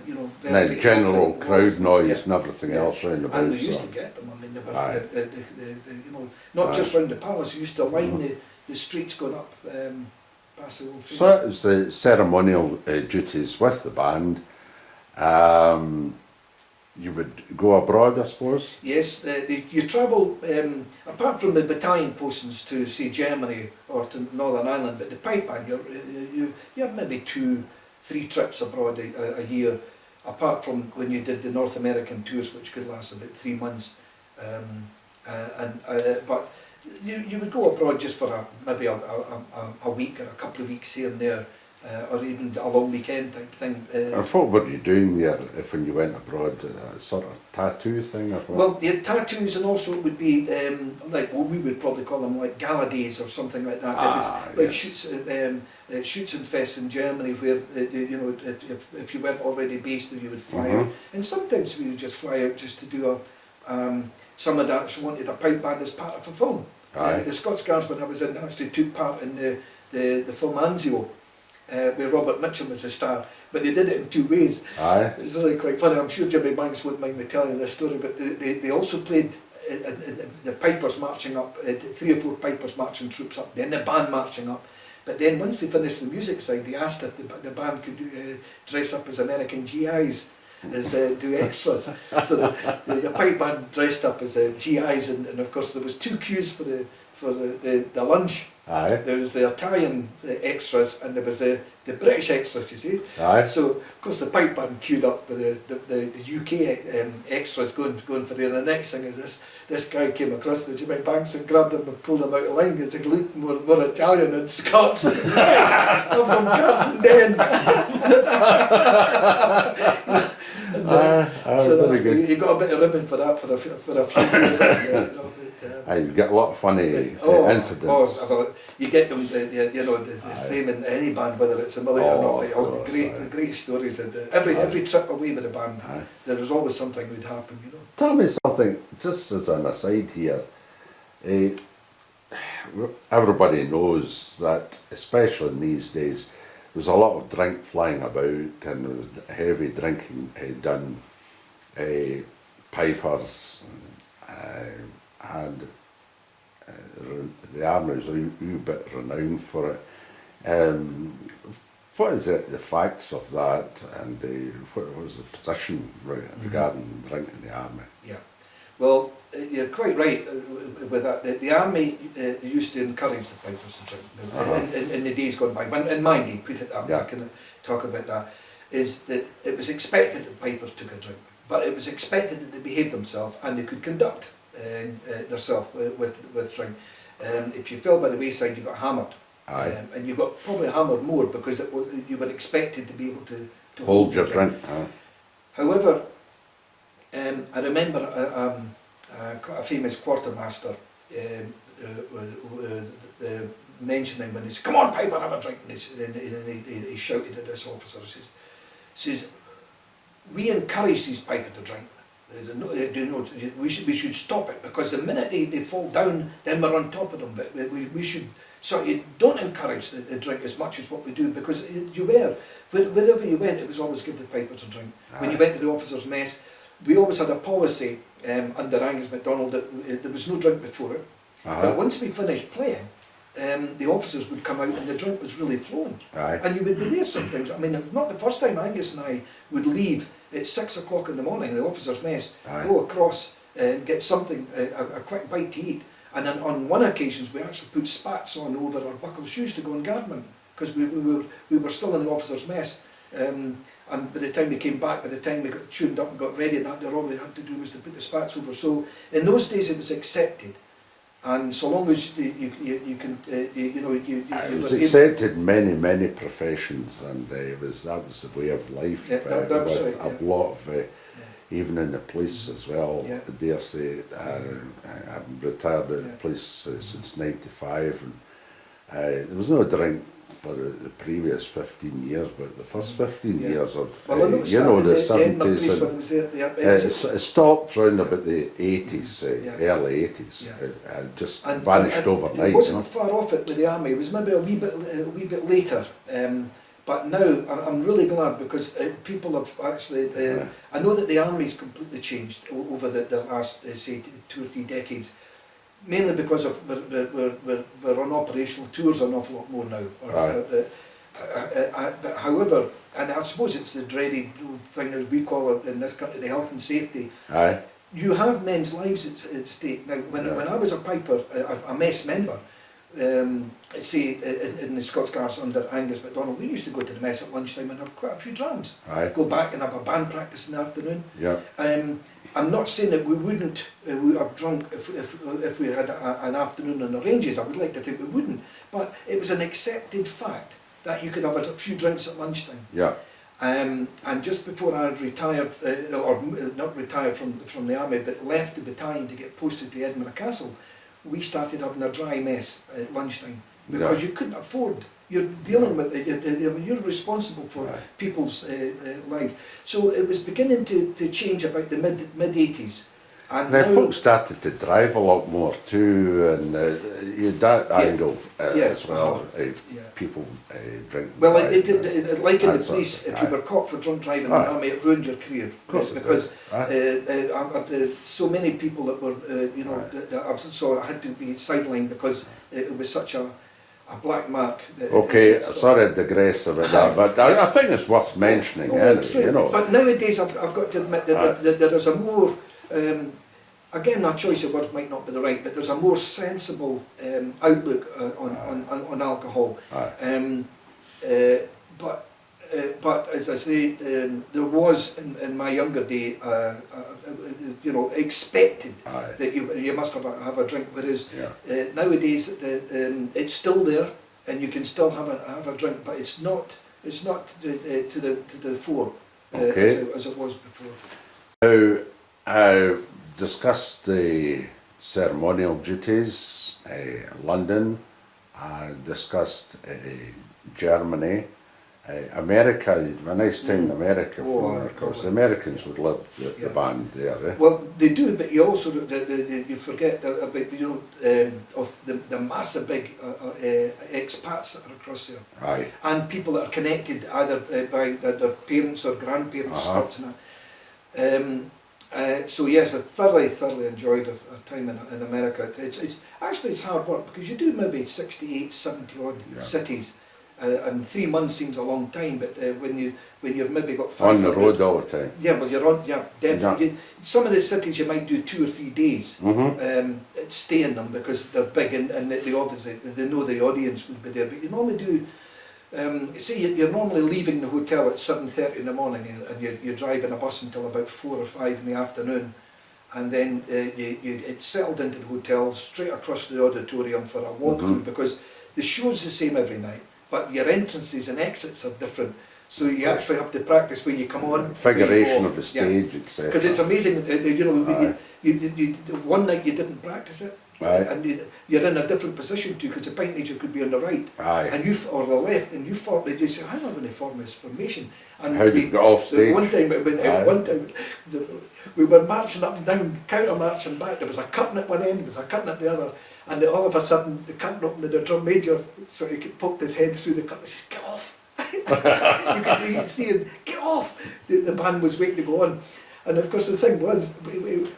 you know, very and general crowd noise and yeah. everything else round about. And they used to get them. I mean, they were, you know, not just round the palace. You used to line the streets going up past the old. So that was the ceremonial duties with the band. You would go abroad, I suppose? Yes, you travel, apart from the battalion postings to, say, Germany or to Northern Ireland, but the pipe band, you have maybe 2-3 trips abroad a year, apart from when you did the North American tours, which could last about 3 months. But you would go abroad just for maybe a week or a couple of weeks here and there, or even a long weekend type thing. And what were you doing there when you went abroad? A sort of tattoo thing? Or what? Well, the tattoos, and also it would be like what we would probably call them like gala days or something like that. It was like shoots and fests in Germany, where you know, if you weren't already based there, you would fly out, and sometimes we would just fly out just to do someone that actually wanted a pipe band as part of a film. The Scots Guards, when I was in, actually took part in the film Anzio, where Robert Mitchum was the star, but they did it in 2 ways. It was really quite funny. I'm sure Jimmy Banks wouldn't mind me telling you this story, but they also played the pipers marching up, 3 or 4 pipers marching troops up, then the band marching up. But then once they finished the music side, they asked if the band could dress up as American GIs, as do extras. So the pipe band dressed up as GIs, and of course there was 2 queues for the lunch. There was the Italian extras, and there was the British extras, you see. So of course the pipe band queued up with the UK extras going for there, and the next thing is this guy came across the Jimmy Banks and grabbed him and pulled him out of line because he looked more Italian than Scots. I'm from Garden Den. So you got a bit of ribbon for that for a few years. You get a lot of funny incidents. You get them, you know, the same in any band, whether it's a military or not. All great stories. And every trip away with the band, there was always something would happen. You know. Tell me something, just as an aside here. Everybody knows that, especially in these days, there's a lot of drink flying about, and there was heavy drinking done. Pipers had the army was a wee bit renowned for it. What is it, the facts of that, and what was the position regarding drinking in the army? Yeah, well, you're quite right with that. The army used to encourage the pipers to drink in the days gone by. In my day, put it that way, I can talk about that, is that it was expected that pipers took a drink, but it was expected that they behaved themselves and they could conduct themselves with drink. If you fell by the wayside, you got hammered. And you got probably hammered more because you were expected to be able to hold your drink. However, I remember a famous quartermaster mentioning when he said, "Come on, Piper, have a drink," and he shouted at this officer, he says, "We encourage these Piper to drink. We should stop it, because the minute they fall down, then we're on top of them. But we should don't encourage the drink as much as what we do, because wherever you went, it was always give the Pipers a drink. When you went to the officers' mess, we always had a policy under Angus MacDonald that there was no drink before it. But once we finished playing, the officers would come out and the drink was really flowing. Aye. And you would be there sometimes. I mean, not the first time Angus and I would leave at 6 o'clock in the morning, the officers' mess, Aye. go across and get something, a quick bite to eat. And then on one occasion we actually put spats on over our buckle shoes to go and gardening, because we were still in the officers' mess. And by the time we came back, by the time we got tuned up and got ready, all we had to do was to put the spats over. So in those days it was accepted. And so long as you can, It was accepted in many professions, and that was the way of life. Yeah, that's right, a lot of, even in the police as well. Yeah. I dare say, I'm retired at the police since '95, and there was no drink for the previous 15 years, but the first 15 years of, well, I noticed the Edinburgh 70s, police when I was there, it stopped round about the 80s, early 80s, Yeah. just and vanished overnight. It wasn't far off it with the army. It was maybe a wee bit later. But now I'm really glad, because people have actually. I know that the army's completely changed over the last say 2 or 3 decades. Mainly because of we're on operational tours an awful lot more now. But however, and I suppose it's the dreaded thing as we call it in this country, the health and safety. Aye. You have men's lives at stake. Now, when I was a piper, a mess member, say in the Scots Guards under Angus MacDonald, we used to go to the mess at lunchtime and have quite a few drams. Aye. Go back and have a band practice in the afternoon. Yeah. I'm not saying that we wouldn't we have drunk if we had an afternoon on the ranges. I would like to think we wouldn't, but it was an accepted fact that you could have a few drinks at lunchtime. Yeah. And just before I had retired, or not retired from the army, but left the battalion to get posted to Edinburgh Castle, we started having a dry mess at lunchtime, because you couldn't afford. You're dealing with it. You're responsible for people's lives. So it was beginning to change about the mid 80s. And now folks started to drive a lot more too, and you had that angle as well. People drink. Well, like in the police, if you were caught for drunk driving in the army, it ruined your career. Of course, because so many people that were, so I had to be sidelined because it was such a black mark. Okay, sorry to digress about that, but I think it's worth mentioning. But nowadays I've got to admit that there is a more, again, our choice of words might not be the right, but there's a more sensible outlook on alcohol. But as I say, there was in my younger day, expected that you must have a drink. Whereas nowadays, it's still there, and you can still have a drink, but it's not to the fore as it was before. Now, I discussed the ceremonial duties, London. I discussed Germany. America, a nice time in America, of course. The Americans would love the band there. Well, they do, but you also you forget about of the massive big expats that are across there, and people that are connected either by their parents or grandparents. Scots and that. So yes, I thoroughly enjoyed our time in America. It's actually hard work, because you do maybe 68, 70 odd cities. And 3 months seems a long time, but when you've maybe got 5 on the road all the time. Yeah, well, you're on. Yeah, definitely. Some of the cities you might do 2 or 3 days, stay in them because they're big, and they obviously they know the audience would be there. But you normally do. Say you're normally leaving the hotel at 7:30 in the morning, and you're driving a bus until about 4 or 5 in the afternoon, and then it's settled into the hotel, straight across the auditorium for a walkthrough, because the show's the same every night, but your entrances and exits are different. So you actually have to practice when you come on. Figuration of the stage, etc. Because it's amazing, one night you didn't practice it, and you're in a different position too, because the pint major could be on the right, and you or the left, and you say, how am I going to form this formation? And how do you get off stage? One time we were marching up and down, counter marching back. There was a curtain at one end, there was a curtain at the other, and all of a sudden the curtain opened and the drum major, so he could poke his head through the curtain. He says, "Get off!" you could see him, "Get off!" The band was waiting to go on. And of course the thing was,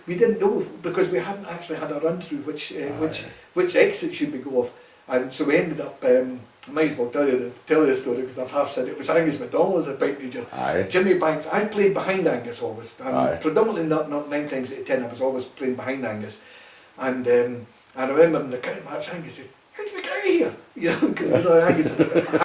we didn't know, because we hadn't actually had a run through which exit should we go off. And so we ended up, I might as well tell you the story because I've half said it was Angus MacDonald as a pipe major. Aye. Jimmy Banks, I played behind Angus always. Aye. Predominantly not 9 times out of 10, I was always playing behind Angus. And I remember in the current match, Angus said, "How do we get out of here?" You know, because Angus had a bit of a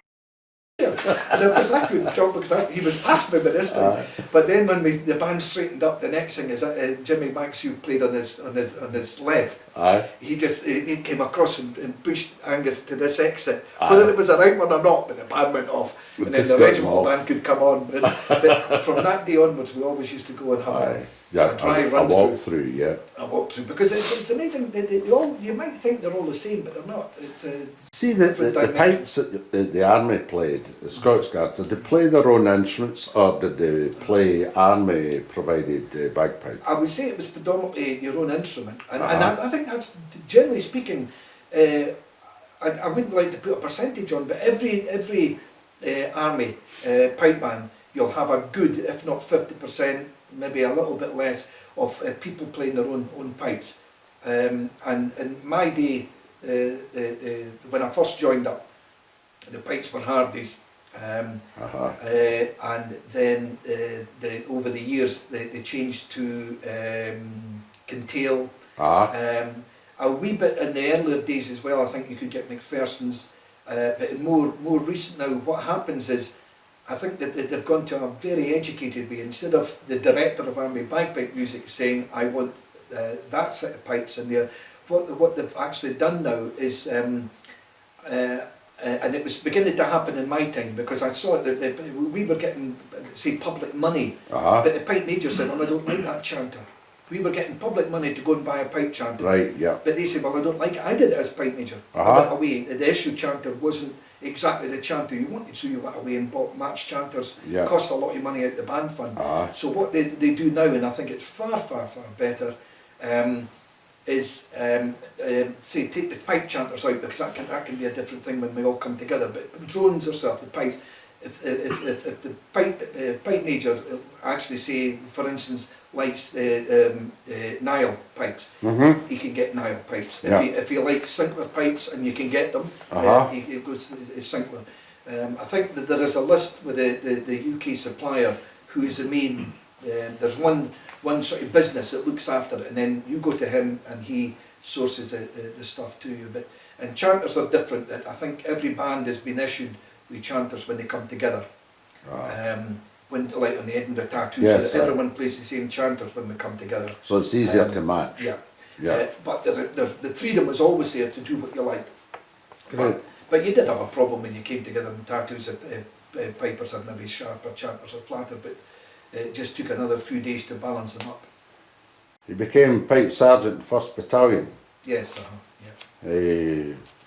and because I couldn't talk because he was past me by this time. Aye. But then when the band straightened up, the next thing is Jimmy Banks, who played on his left. Aye. He came across and pushed Angus to this exit, Aye. whether it was the right one or not. But the band went off, and then Just the got regimental them off. band could come on. But from that day onwards, we always used to go and have Aye. Yeah, a dry a run walk through. through, yeah. A walk through, because it's amazing. They all, you might think they're all the same, but they're not. It's See, the different pipes that the army played, the Scots Guards, did they play their own instruments or did they play army provided bagpipes? I would say it was predominantly your own instrument, and Uh-huh. I think that's generally speaking. I wouldn't like to put a percentage on, but every army pipe band, you'll have a good, if not 50%, maybe a little bit less, of people playing their own pipes. And in my day, when I first joined up, the pipes were Hardies. Uh-huh. And then over the years they changed to Kintail. A wee bit in the earlier days as well. I think you could get McPherson's, but more recent now. What happens is, I think that they've gone to a very educated way. Instead of the director of army bagpipe music saying, "I want that set of pipes in there," what they've actually done now is. And it was beginning to happen in my time because I saw that we were getting, say, public money, Uh-huh. but the pipe major said, "Well, I don't like that chanter." We were getting public money to go and buy a pipe chanter, Right, yeah. but they said, "Well, I don't like it." I did it as pipe major. Uh-huh. I went away. The issue chanter wasn't exactly the chanter you wanted, so you went away and bought match chanters. Yeah. Cost a lot of money out of the band fund. Uh-huh. So what they do now, and I think it's far better, is say take the pipe chanters out, because that can be a different thing when we all come together. But drones yourself, the pipe. If the pipe major actually say, for instance, likes Nile pipes, Mm-hmm. he can get Nile pipes. Yeah. If he likes Sinclair pipes, and you can get them, Uh-huh. he goes to Sinclair. I think that there is a list with the UK supplier who is the main. There's one sort of business that looks after it, and then you go to him and he sources the stuff to you. But and chanters are different. I think every band has been issued with chanters when they come together. Ah. When like on the Edinburgh tattoo, Yes, so that sir. everyone plays the same chanters when we come together. So it's easier to match. Yeah. Yeah. But the freedom was always there to do what you liked. Great. But you did have a problem when you came together and tattoos at Pipers had maybe sharper, chanters or flatter, but it just took another few days to balance them up. He became Pipe Sergeant 1st Battalion. Yes, yeah.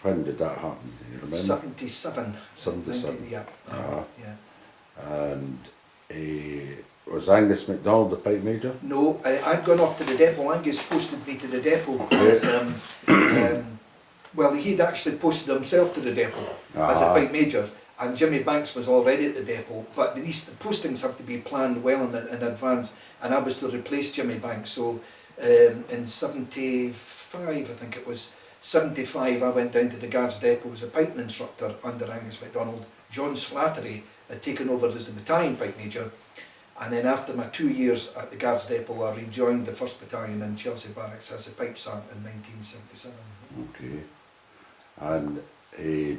When did that happen? Do you remember? 77. 77. Yeah. Uh-huh. Yeah. And was Angus MacDonald the Pipe Major? No, I'd gone off to the depot. Angus posted me to the depot as, well, he'd actually posted himself to the depot as a Ah. pipe major, and Jimmy Banks was already at the depot, but these postings have to be planned well in advance, and I was to replace Jimmy Banks. So in 75, I think it was, 75, I went down to the Guards depot as a piping instructor under Angus MacDonald. John Slattery had taken over as the battalion pipe major, and then after my 2 years at the Guards depot, I rejoined the 1st Battalion in Chelsea Barracks as a pipe sergeant in 1977. Okay. And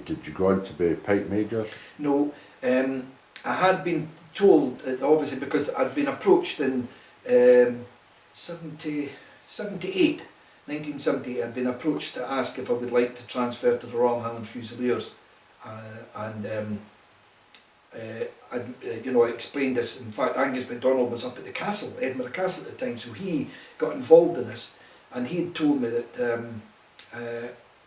did you go on to be Pipe Major? No, I had been told, obviously because I'd been approached in 1978, I'd been approached to ask if I would like to transfer to the Royal Highland Fusiliers, I explained this. In fact, Angus MacDonald was up at the castle, Edinburgh Castle at the time, so he got involved in this, and he had told me that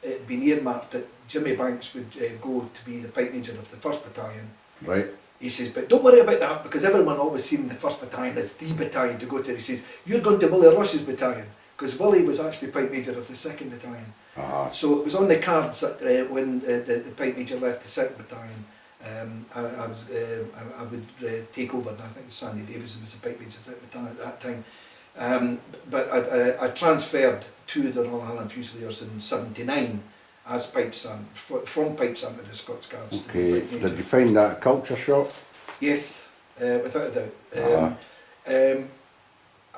it had been earmarked that Jimmy Banks would go to be the pipe major of the 1st Battalion. Right. He says, but don't worry about that, because everyone always seen the 1st Battalion as the battalion to go to. He says, you're going to Willie Rush's battalion, because Willie was actually pipe major of the 2nd Battalion. Uh-huh. So it was on the cards that when the pipe major left the 2nd Battalion, I would take over, and I think Sandy Davis was the pipe major of the 2nd Battalion at that time. But I transferred to the Royal Highland Fusiliers in 79, as pipe sergeant, from pipe sergeant to the Scots Guards. Okay, did you find that a culture shock? Yes, without a doubt.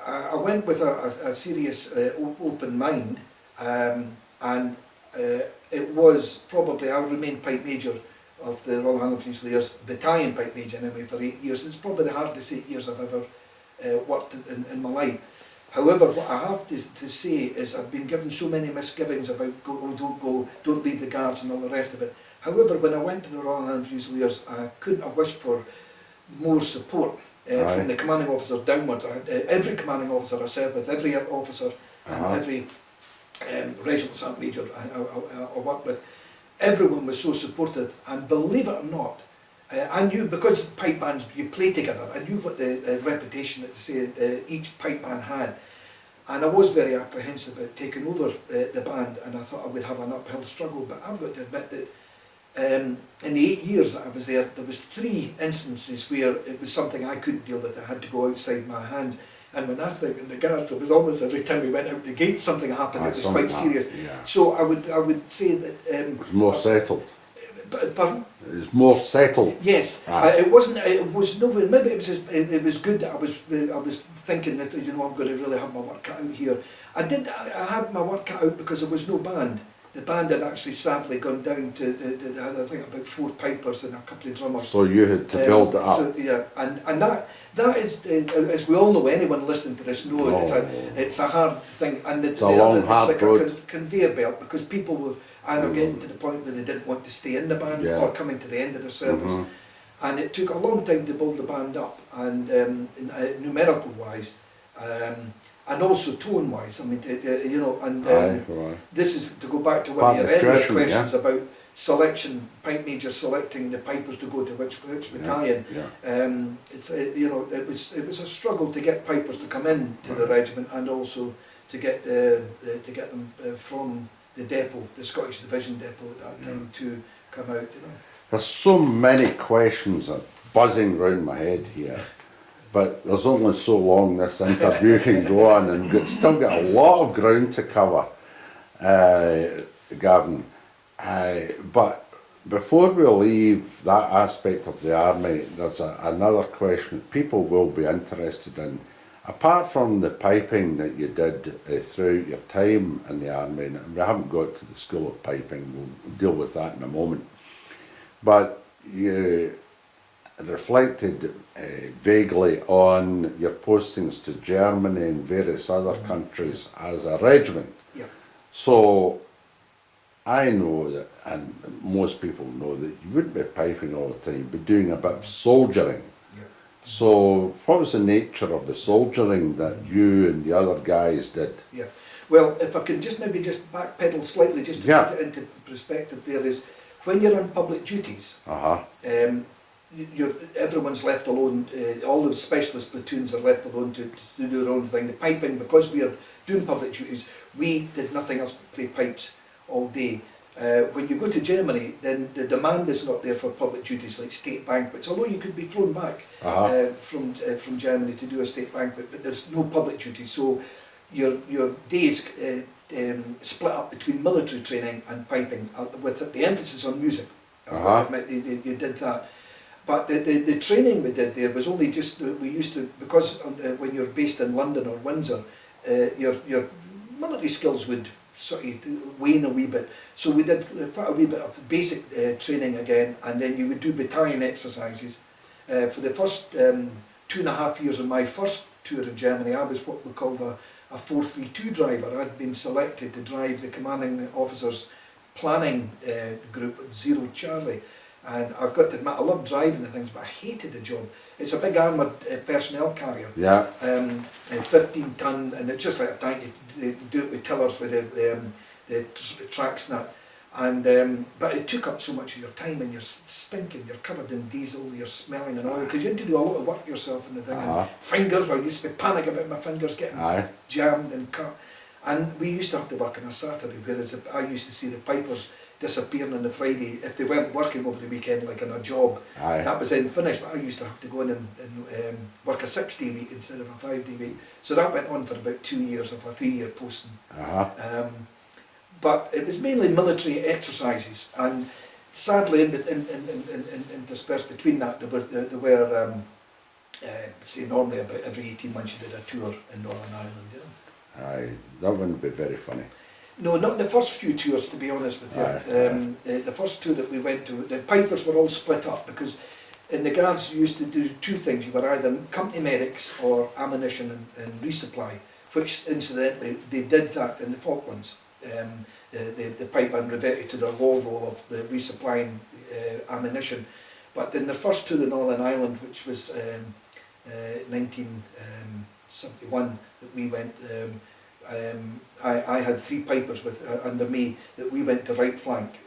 I went with a serious open mind, and it was probably, I remained pipe major of the Royal Highland Fusiliers, battalion pipe major anyway, for 8 years. It's probably the hardest 8 years I've ever worked in my life. However, what I have to say is I've been given so many misgivings about don't leave the Guards and all the rest of it. However, when I went to the Royal Highland Fusiliers, I couldn't have wished for more support from the commanding officer downwards. Every commanding officer I served with, every officer and every regiment sergeant major I worked with, everyone was so supportive, and believe it or not, I knew, because pipe bands, you play together, I knew what the reputation that each pipe band had, and I was very apprehensive about taking over the band, and I thought I would have an uphill struggle. But I've got to admit that in the 8 years that I was there was 3 instances where it was something I couldn't deal with. I had to go outside my hands. And when I think in the Guards, it was almost every time we went out the gate something happened. It was quite serious. Yeah. So I would say that it was more settled. Pardon? It was more settled. Yes, it wasn't. It was nowhere. Maybe it was good that I was thinking that, you know, I'm going to really have my work cut out here. I had my work cut out because there was no band. The band had actually sadly gone down to they had, I think, about 4 pipers and a couple of drummers. So you had to build it up. So, yeah, and that is, as we all know, anyone listening to this know, it's a hard thing, and it's a long, hard like road. a conveyor belt, because people were either getting to the point where they didn't want to stay in the band or coming to the end of their service. And it took a long time to build the band up, and numerical wise, and also tone wise. I mean, you know, and this is to go back to one of your earlier questions about selection, pipe major selecting the pipers to go to which battalion. It's you know, it was a struggle to get pipers to come in to the regiment, and also to get them from the depot, the Scottish Division depot at that time, to come out. You know, there's so many questions that are buzzing round my head here, but there's only so long this interview can go on, and we've still got a lot of ground to cover, Gavin. But before we leave that aspect of the army, there's another question people will be interested in. Apart from the piping that you did throughout your time in the army, and we haven't got to the School of Piping, we'll deal with that in a moment, but you reflected vaguely on your postings to Germany and various other countries as a regiment. So I know that, and most people know, that you wouldn't be piping all the time, you'd be doing a bit of soldiering. So what was the nature of the soldiering that you and the other guys did? Well, if I can just maybe backpedal slightly, just to put it into perspective, there is, when you're on public duties, everyone's left alone. All the specialist platoons are left alone to do their own thing. The piping, because we are doing public duties, we did nothing else but play pipes all day. When you go to Germany, then the demand is not there for public duties like state banquets, although you could be thrown back from Germany to do a state banquet, but there's no public duty. So your days split up between military training and piping, with the emphasis on music. You did that. But the training we did there was only just, we used to, because when you're based in London or Windsor, your military skills would sort of wane a wee bit. So we did quite a wee bit of basic training again, and then you would do battalion exercises. For the first 2.5 years of my first tour in Germany, I was what we called a 432 driver. I'd been selected to drive the commanding officer's planning group, Zero Charlie. And I've got to admit, I love driving the things, but I hated the job. It's a big armoured personnel carrier, 15 ton, and it's just like a tank. You do it with tillers with the tracks and that. And but it took up so much of your time, and you're stinking, you're covered in diesel, you're smelling and oil, because you had to do a lot of work yourself and the thing. And fingers, I used to panic about my fingers getting jammed and cut. And we used to have to work on a Saturday, whereas I used to see the pipers disappearing on the Friday if they weren't working over the weekend, like on a job. That was then finished, but I used to have to go in and work a 6-day week instead of a 5-day week. So that went on for about 2 years of a 3-year posting. but it was mainly military exercises, and sadly, interspersed between that, there were say normally about every 18 months you did a tour in Northern Ireland. You know? Aye, that wouldn't be very funny. No, not the first few tours, to be honest with you. The first two that we went to, the Pipers were all split up, because in the Guards you used to do two things. You were either company medics or ammunition and resupply, which incidentally they did that in the Falklands. The Pipemen reverted to their war role of resupplying ammunition. But in the first tour in Northern Ireland, which was 1971 that we went, I had 3 Pipers with under me that we went to right flank,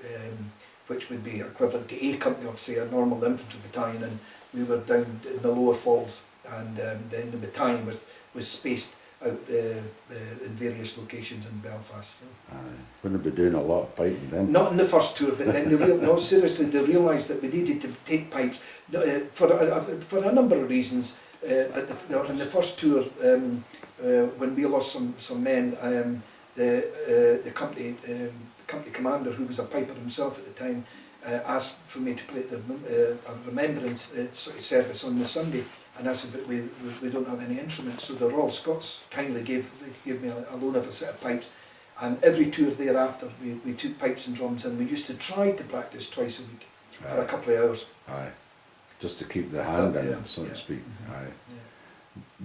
which would be equivalent to A company of, say, a normal infantry battalion, and we were down in the lower falls, and then the battalion was spaced out in various locations in Belfast. Wouldn't be doing a lot of piping then. Not in the first tour, but then no, seriously, they realised that we needed to take pipes for a number of reasons. But in the first tour, when we lost some men, the company commander, who was a piper himself at the time, asked for me to play a remembrance service on the Sunday, and I said, but we don't have any instruments. So the Royal Scots kindly gave me a loan of a set of pipes, and every tour thereafter we took pipes and drums, and we used to try to practice twice a week for a couple of hours. Aye, just to keep the hand in, so to speak. Aye. Yeah.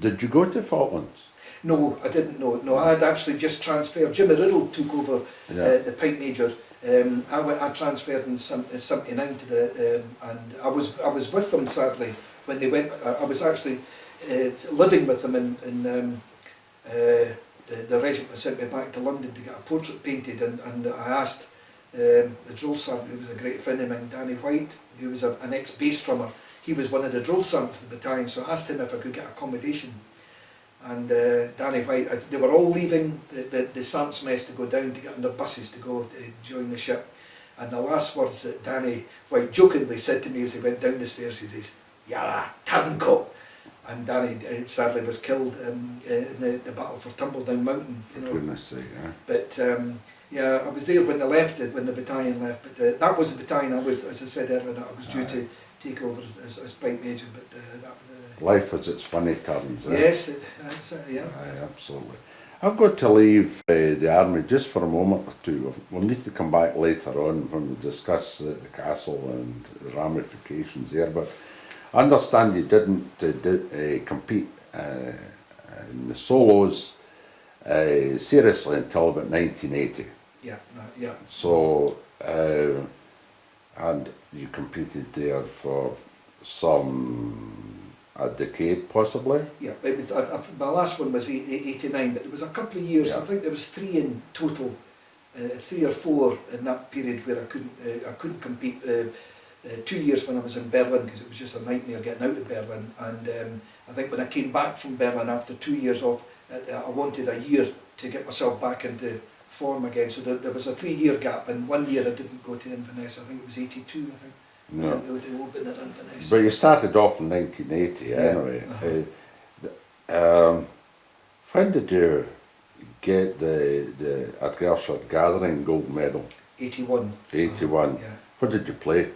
Did you go to Falklands? No, I didn't know. No, I had actually just transferred. Jimmy Riddle took over the Pipe Major. I transferred in 79 to the, and I was with them sadly when they went. I was actually living with them in the regiment sent me back to London to get a portrait painted, and I asked the drill sergeant, who was a great friend of mine, Danny White, who was an ex-bass drummer. He was one of the drill sergeants of the battalion, so I asked him if I could get accommodation. And Danny White, they were all leaving the Sam's mess to go down to get on their buses to go to join the ship. And the last words that Danny White jokingly said to me as he went down the stairs, he says, "You're a turncoat." And Danny sadly was killed in the battle for Tumbledown Mountain. You know. For goodness sake, yeah. But yeah, I was there when they left it, when the battalion left. But that was the battalion I was, as I said earlier, I was due to take over as Pipe Major. But life has its funny turns. Yes, yeah. Aye, absolutely. I've got to leave the army just for a moment or two. We'll need to come back later on when we discuss the castle and the ramifications there. But I understand you didn't compete in the solos seriously until about 1980. Yeah, yeah. So, and you competed there for a decade possibly? Yeah, my last one was 89, but there was a couple of years, I think there was 3 in total, 3 or 4 in that period where I couldn't compete. 2 years when I was in Berlin, because it was just a nightmare getting out of Berlin, and I think when I came back from Berlin after 2 years off, I wanted a year to get myself back into form again, so there was a 3-year gap, and 1 year I didn't go to Inverness. I think it was 82, I think. No. They opened at Inverness. But you started off in 1980 anyway. When did you get the Ardgurshire Gathering gold medal? 81. 81. Yeah. What did you play?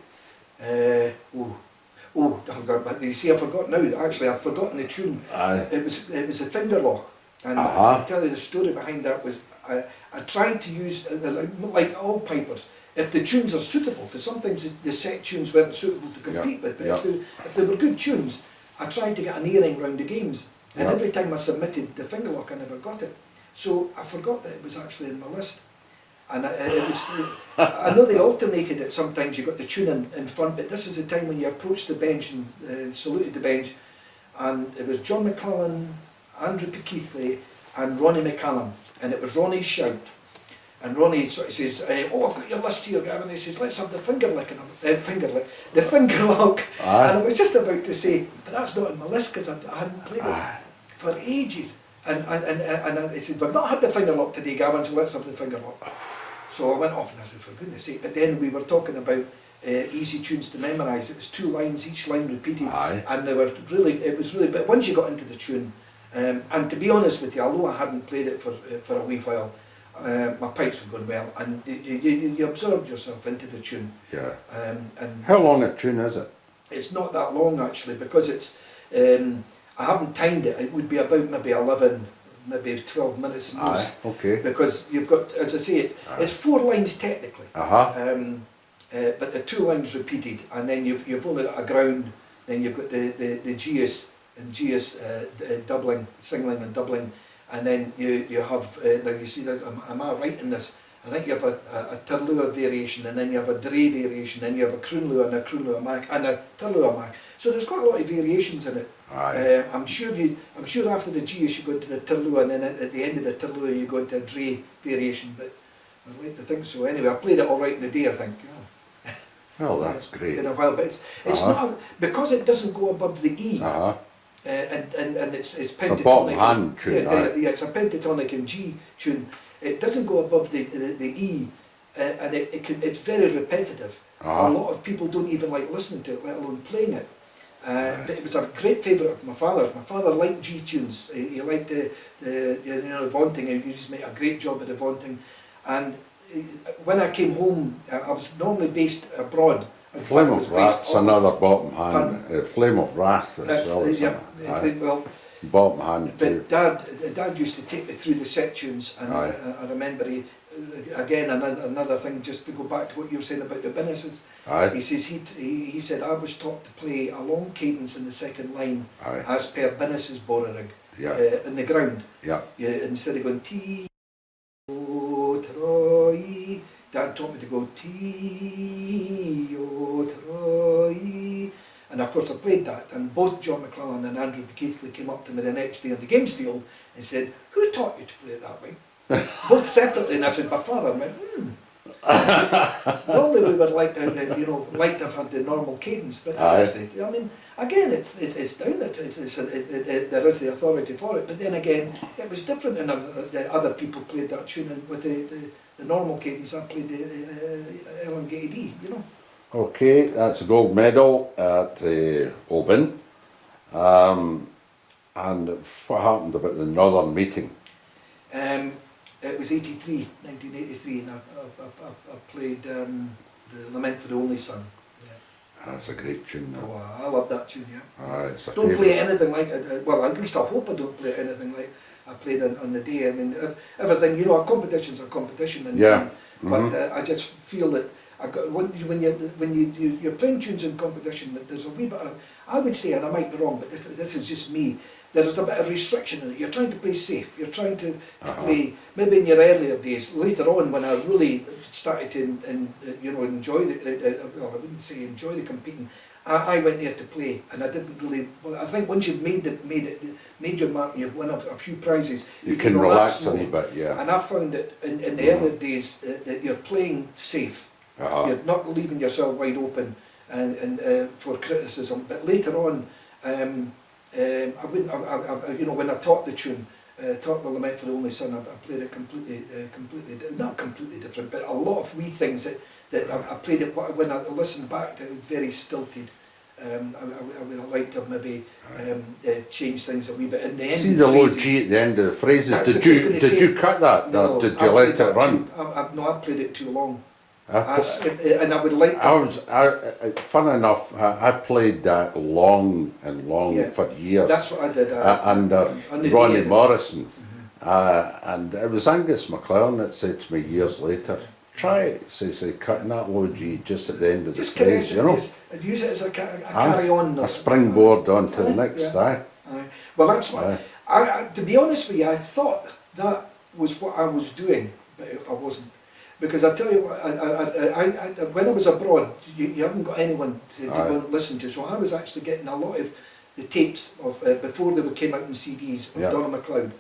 But you see, I forgot now. Actually, I've forgotten the tune. It was a finger lock, and I'll tell you the story behind that was I tried to use like all pipers. If the tunes are suitable, because sometimes the set tunes weren't suitable to compete with, but if they were good tunes, I tried to get an earring round the games, and every time I submitted the finger lock, I never got it. So I forgot that it was actually in my list. And I know they alternated it sometimes, you got the tune in front, but this is the time when you approached the bench and saluted the bench, and it was John McClellan, Andrew Keithley and Ronnie McCallum, and it was Ronnie's shout. And Ronnie sort of says, "Oh, I've got your list here, Gavin." He says, "Let's have the finger lock." And I was just about to say, but that's not in my list because I hadn't played it for ages. And he said, "We've not had the finger lock today, Gavin, so let's have the finger lock." So I went off and I said, "For goodness sake." But then we were talking about easy tunes to memorise. It was 2 lines, each line repeated. And it was really, but once you got into the tune, and to be honest with you, although I hadn't played it for a wee while, my pipes were going well, and you absorbed yourself into the tune. Yeah. And How long a tune is it? it's not that long actually, because it's, I haven't timed it, it would be about maybe 11, maybe 12 minutes most. Aye, okay. Because you've got, as I say, it's 4 lines technically, but the 2 lines repeated, and then you've only got a ground, then you've got the GS and GS doubling, singling and doubling, and then you have, now you see that, am I right in this? I think you have a Turlua variation, and then you have a Dre variation, and you have a Croonlua and a Croonlua Mac, and a Turlua Mac. So there's quite a lot of variations in it. I'm sure after the GS you go into the Turlua, and then at the end of the Turlua you go into a Dre variation, but I'd like to think so. Anyway, I played it all right in the day, I think. Yeah. Well, that's great. In a while, but it's not, because it doesn't go above the E. And it's pentatonic. The bottom hand tune. Yeah, it's a pentatonic and G tune. It doesn't go above the E, and it's very repetitive. A lot of people don't even like listening to it, let alone playing it. But it was a great favourite of my father's. My father liked G tunes. He liked the vaunting. He used to make a great job at the vaunting. And when I came home, I was normally based abroad. Flame of Wrath's another bottom hand. Flame of Wrath as well. Well, bottom hand. But Dad used to take me through the sections, and I remember again another thing, just to go back to what you were saying about the Binnesses. He says he said I was taught to play a long cadence in the second line as per Binnesses Borrerig in the ground. Instead of going T O Troy, Dad taught me to go T O Troy. And of course I played that, and both John McClellan and Andrew Keithley came up to me the next day on the games field and said, "Who taught you to play it that way?" Both separately, and I said, "My father." And went, normally we would like to have had the normal cadence, but actually, I mean, again, it's down. There is the authority for it, but then again, it was different, and the other people played that tune, and with the normal cadence, I played the elongated E, Okay, that's a gold medal at Oban. And what happened about the Northern meeting? It was 1983, and I played the Lament for the Only Son. That's a great tune. Oh, I love that tune, It's a don't play it anything like it. Well, at least I hope I don't play it anything like I played on the day. I mean, everything, a competition's a competition, and but I just feel that when you're playing tunes in competition, there's a wee bit of, I would say, and I might be wrong, but this is just me, there's a bit of restriction in it. You're trying to play safe, you're trying to play, maybe in your earlier days, later on when I really started to enjoy well, I wouldn't say enjoy the competing, I went there to play, and I didn't really, well, I think once you've made your mark and you've won a few prizes, you can relax a wee bit, and I found that in the earlier days that you're playing safe. You're not leaving yourself wide open and for criticism. But later on, I wouldn't. When I taught the tune, taught the Lament for the Only Son, I played it completely, not completely different, but a lot of wee things that I played it when I listened back to it, very stilted. I would have liked to have maybe changed things a wee bit. In the end, see the low G at the end of the phrases. Did you cut that? No, or did you let it run? No, I played it too long. And I would like to... Fun enough, I played that long for years. That's what I did. Under Ronnie Morrison. And it was Angus McLaren that said to me years later, try it, says cutting that low G just at the end of the phrase, Just use it as a carry on. A springboard on to the next. Well, that's what... to be honest with you, I thought that was what I was doing, but I wasn't. Because I tell you what, when I was abroad, you haven't got anyone to go and listen to, so I was actually getting a lot of the tapes of before they came out in CDs of Donald MacLeod,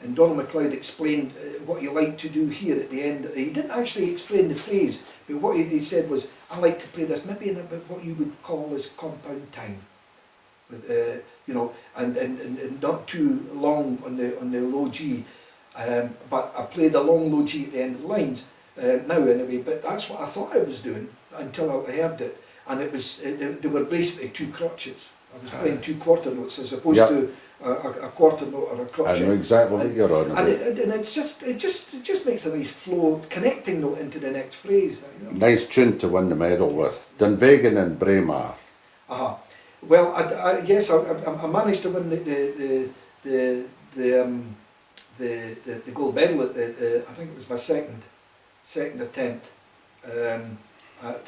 and Donald MacLeod explained what he liked to do here at the end. He didn't actually explain the phrase, but what he said was, "I like to play this maybe in about what you would call as compound time, with and not too long on the low G, but I play the long low G at the end of the lines." Now anyway, but that's what I thought I was doing until I heard it, and it was they were basically 2 crotchets. I was playing 2 quarter notes as opposed to a quarter note or a crotchet. I know exactly what you're on about. And it just makes a nice flow, connecting note into the next phrase. You know? Nice tune to win the medal with. Dunvegan and Braemar. Well, yes, I managed to win the gold medal at I think it was my second attempt at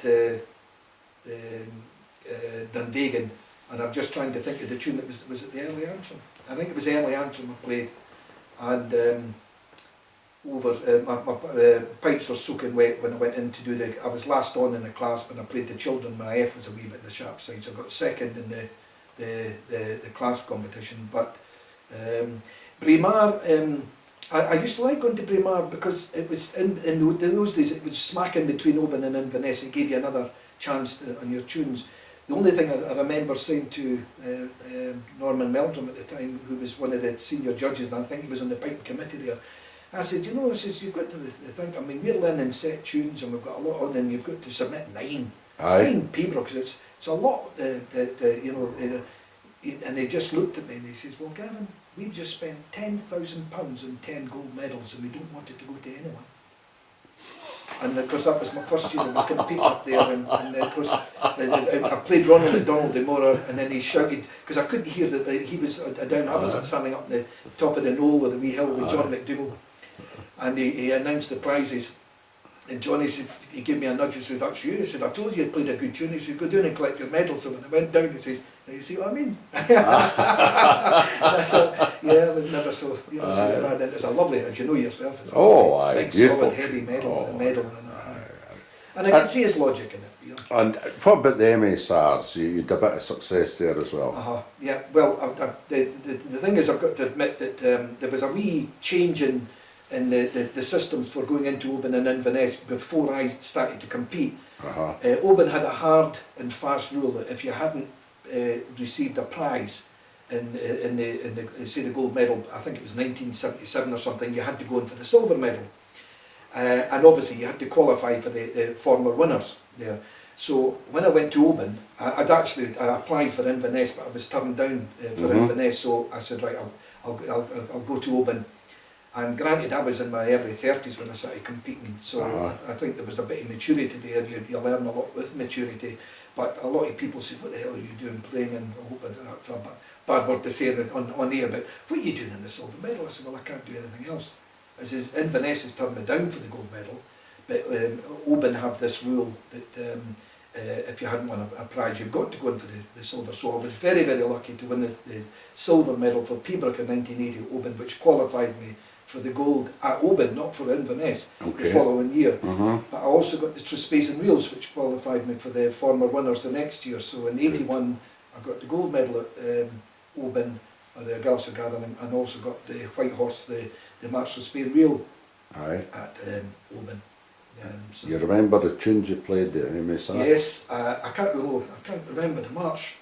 Dunvegan, and I'm just trying to think of the tune that was it the Early Antrim? I think it was Early Antrim I played, and my pipes were soaking wet when I went in to do I was last on in the class when I played the children. My F was a wee bit on the sharp side, so I got second in the class competition. But Braemar, I used to like going to Braemar because it was in those days it was smack in between Oban and Inverness. It gave you another chance on your tunes. The only thing I remember saying to Norman Meldrum at the time, who was one of the senior judges, and I think he was on the piping committee there, I said, you know, I says, you've got to think, I mean, we're learning set tunes and we've got a lot on, and you've got to submit 9 paper, because it's a lot, you know, and they just looked at me and he says, well, Gavin, we've just spent £10,000 on 10 gold medals and we don't want it to go to anyone. And of course that was my first year and we competed up there, and of course I played Ronald McDonald de Mora, and then he shouted, because I couldn't hear that he was down, I was standing up the top of the knoll of the wee hill with John McDougall, and he announced the prizes, and Johnny said, he gave me a nudge, he said, that's you. He said, I told you you played a good tune. He said, go down and collect your medal. So when I went down, he says, now you see what I mean? And I thought, yeah, I was never so, you know, so it's a lovely, as you know yourself, it's a big solid heavy medal, and I can see his logic in it. You know. And what about the MSRs? You had a bit of success there as well. Yeah, well, the thing is, I've got to admit that there was a wee change in the systems for going into Oban and Inverness before I started to compete. Oban had a hard and fast rule that if you hadn't received a prize in the say the gold medal, I think it was 1977 or something, you had to go in for the silver medal. And obviously you had to qualify for the former winners there. So when I went to Oban, I applied for Inverness, but I was turned down for Inverness. So I said, right, I'll go to Oban. And granted, I was in my early 30s when I started competing, so I think there was a bit of maturity there. You learn a lot with maturity, but a lot of people say, what the hell are you doing playing? And I hope that's a bad word to say on air, but what are you doing in the silver medal? I said, well, I can't do anything else. I says, Inverness has turned me down for the gold medal, but Oban have this rule that if you hadn't won a prize, you've got to go into the silver. So I was very, very lucky to win the silver medal for Pembroke in 1980 at Oban, which qualified me for the gold at Oban, not for Inverness, the following year. But I also got the Trespace and Reels, which qualified me for the former winners the next year. So in '81, I got the gold medal at Oban, or the Gulser Gathering, and also got the White Horse, the March Trespace and Reel at Oban. So you remember the tunes you played there, MSR? Yes, I can't remember the march.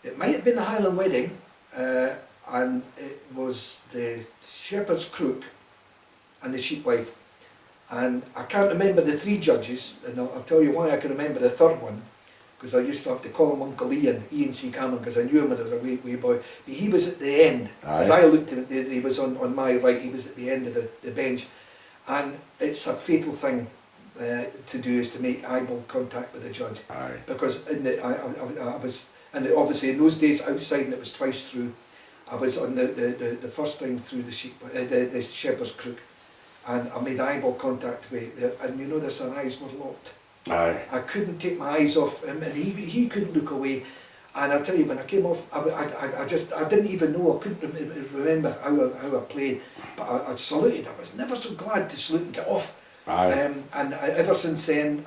It might have been the Highland Wedding, and it was the Shepherd's Crook and the Sheepwife. And I can't remember the 3 judges, and I'll tell you why I can remember the third one, because I used to have to call him Uncle Ian C. Cameron, because I knew him when I was a wee boy. But he was at the end. As I looked at it, he was on my right, he was at the end of the bench. And it's a fatal thing to do, is to make eyeball contact with the judge. Because I was, and obviously in those days outside, and it was twice through, I was on the first time through the Shepherd's Crook, and I made eyeball contact with it, and you know this, our eyes were locked. I couldn't take my eyes off him, and he couldn't look away. And I tell you, when I came off, I didn't even know, I couldn't remember how I played, but I saluted. I was never so glad to salute and get off. And ever since then,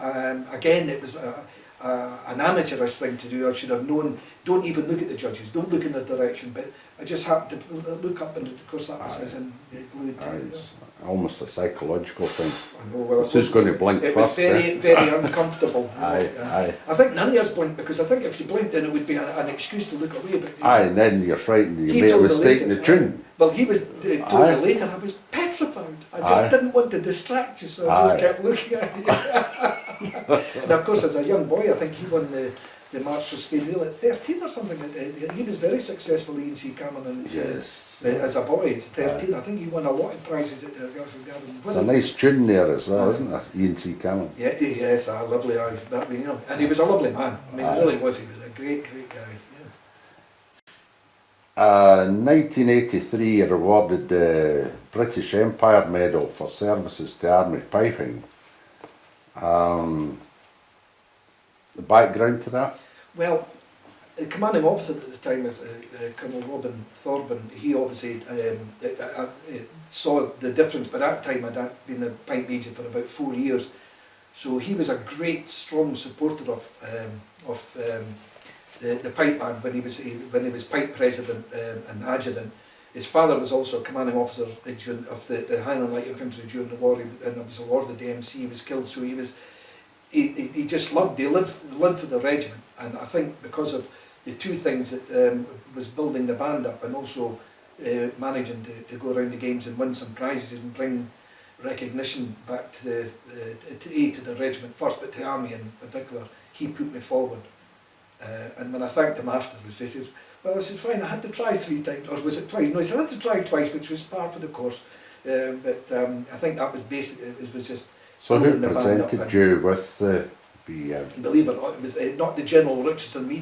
again, it was an amateurish thing to do. I should have known, don't even look at the judges, don't look in their direction, but I just happened to look up, and of course that was as in glued to it. It's almost a psychological thing. I know, well, who's going to blink it first? It was very uncomfortable. I think none of us blinked, because I think if you blinked, then it would be an excuse to look away. But and then you're frightened, you made a mistake in the tune. Well, he was told me later, I was petrified. I just didn't want to distract you, so I just kept looking at you. And of course, as a young boy, I think he won the March for Spain, really at 13 or something. He was very successful, E&C Cameron, Yes. as a boy, at 13. I think he won a lot of prizes at Gavin. It's a nice tune there as well, isn't it? E&C Cameron. Yeah, yes, lovely. That, you know, and he was a lovely man. I mean, he really was. He was a great, great guy. Yeah. 1983, he awarded the British Empire Medal for services to army piping. The background to that? Well, the commanding officer at the time, Colonel Robin Thorburn, he obviously saw the difference. By that time, I'd been a pipe major for about 4 years, so he was a great, strong supporter of the pipe band when he was pipe president and adjutant. His father was also a commanding officer of the Highland Light Infantry during the war, and was awarded the MC. He was killed, so he just lived for the regiment. And I think because of the two things that was building the band up, and also managing to go around the games and win some prizes and bring recognition back to the regiment first, but to the army in particular, he put me forward. And when I thanked him afterwards, they said, well, I said, fine, I had to try 3 times, or was it twice? No, he said, I had to try twice, which was part of the course. But I think that was basically, it was just... So who presented you with the BEM? Believe it or not, it was not the General Richardson we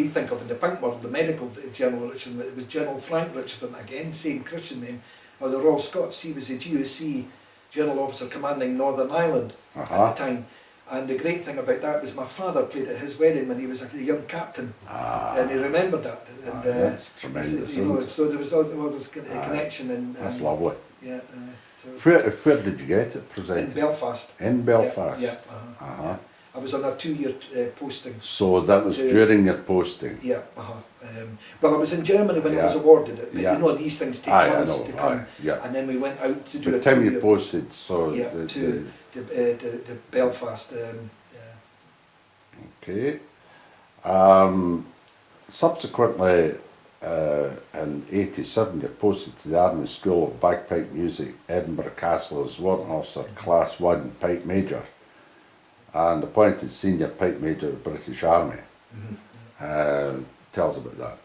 think of in the punk world, the medical General Richardson. It was General Frank Richardson, again, same Christian name, of the Royal Scots. He was the GOC General Officer commanding Northern Ireland at the time. And the great thing about that was my father played at his wedding when he was a young captain, and he remembered that. And that's tremendous. You know, so there was always a connection. And that's lovely. Yeah. So where did you get it presented? In Belfast. In Belfast. Yeah. Yeah. I was on a 2-year posting. So that was during your posting. Yeah. Well, I was in Germany when I was awarded it, but you know these things take months to come. And then we went out to do the time you posted, so to Belfast. Okay. Subsequently, in '87, you posted to the Army School of Bagpipe Music, Edinburgh Castle, as Warrant Officer, Class 1 Pipe Major, and appointed Senior Pipe Major of the British Army. Tell us about that.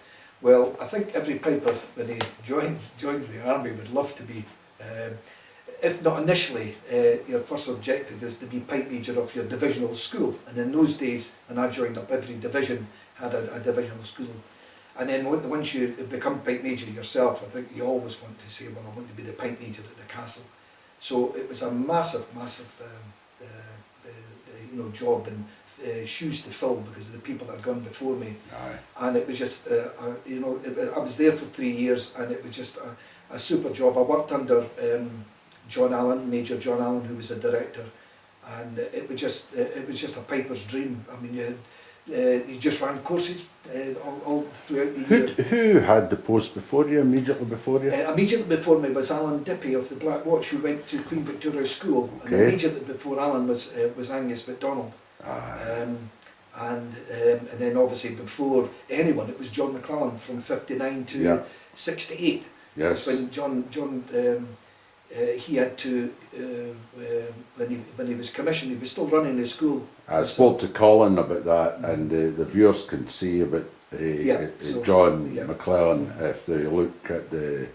Well, I think every piper, when he joins the army, would love to be, if not initially, your first objective is to be pipe major of your divisional school. And in those days, when I joined up, every division had a divisional school. And then once you become pipe major yourself, I think you always want to say, well, I want to be the pipe major at the castle. So it was a massive job and shoes to fill because of the people that had gone before me. And it was just, I was there for 3 years, and it was just a super job. I worked under John Allen, Major John Allen, who was the director, and it was just a piper's dream. I mean, you just ran courses all throughout the year. Who had the post before you, immediately before you? Immediately before me was Alan Dippy of the Black Watch, who went to Queen Victoria School. And immediately before Alan was Angus MacDonald. And then obviously before anyone, it was John McClellan from 59 to 68. Yes. When John he had to, when he was commissioned, he was still running the school. I spoke to Colin about that, and the viewers can see about John McClellan if they look at the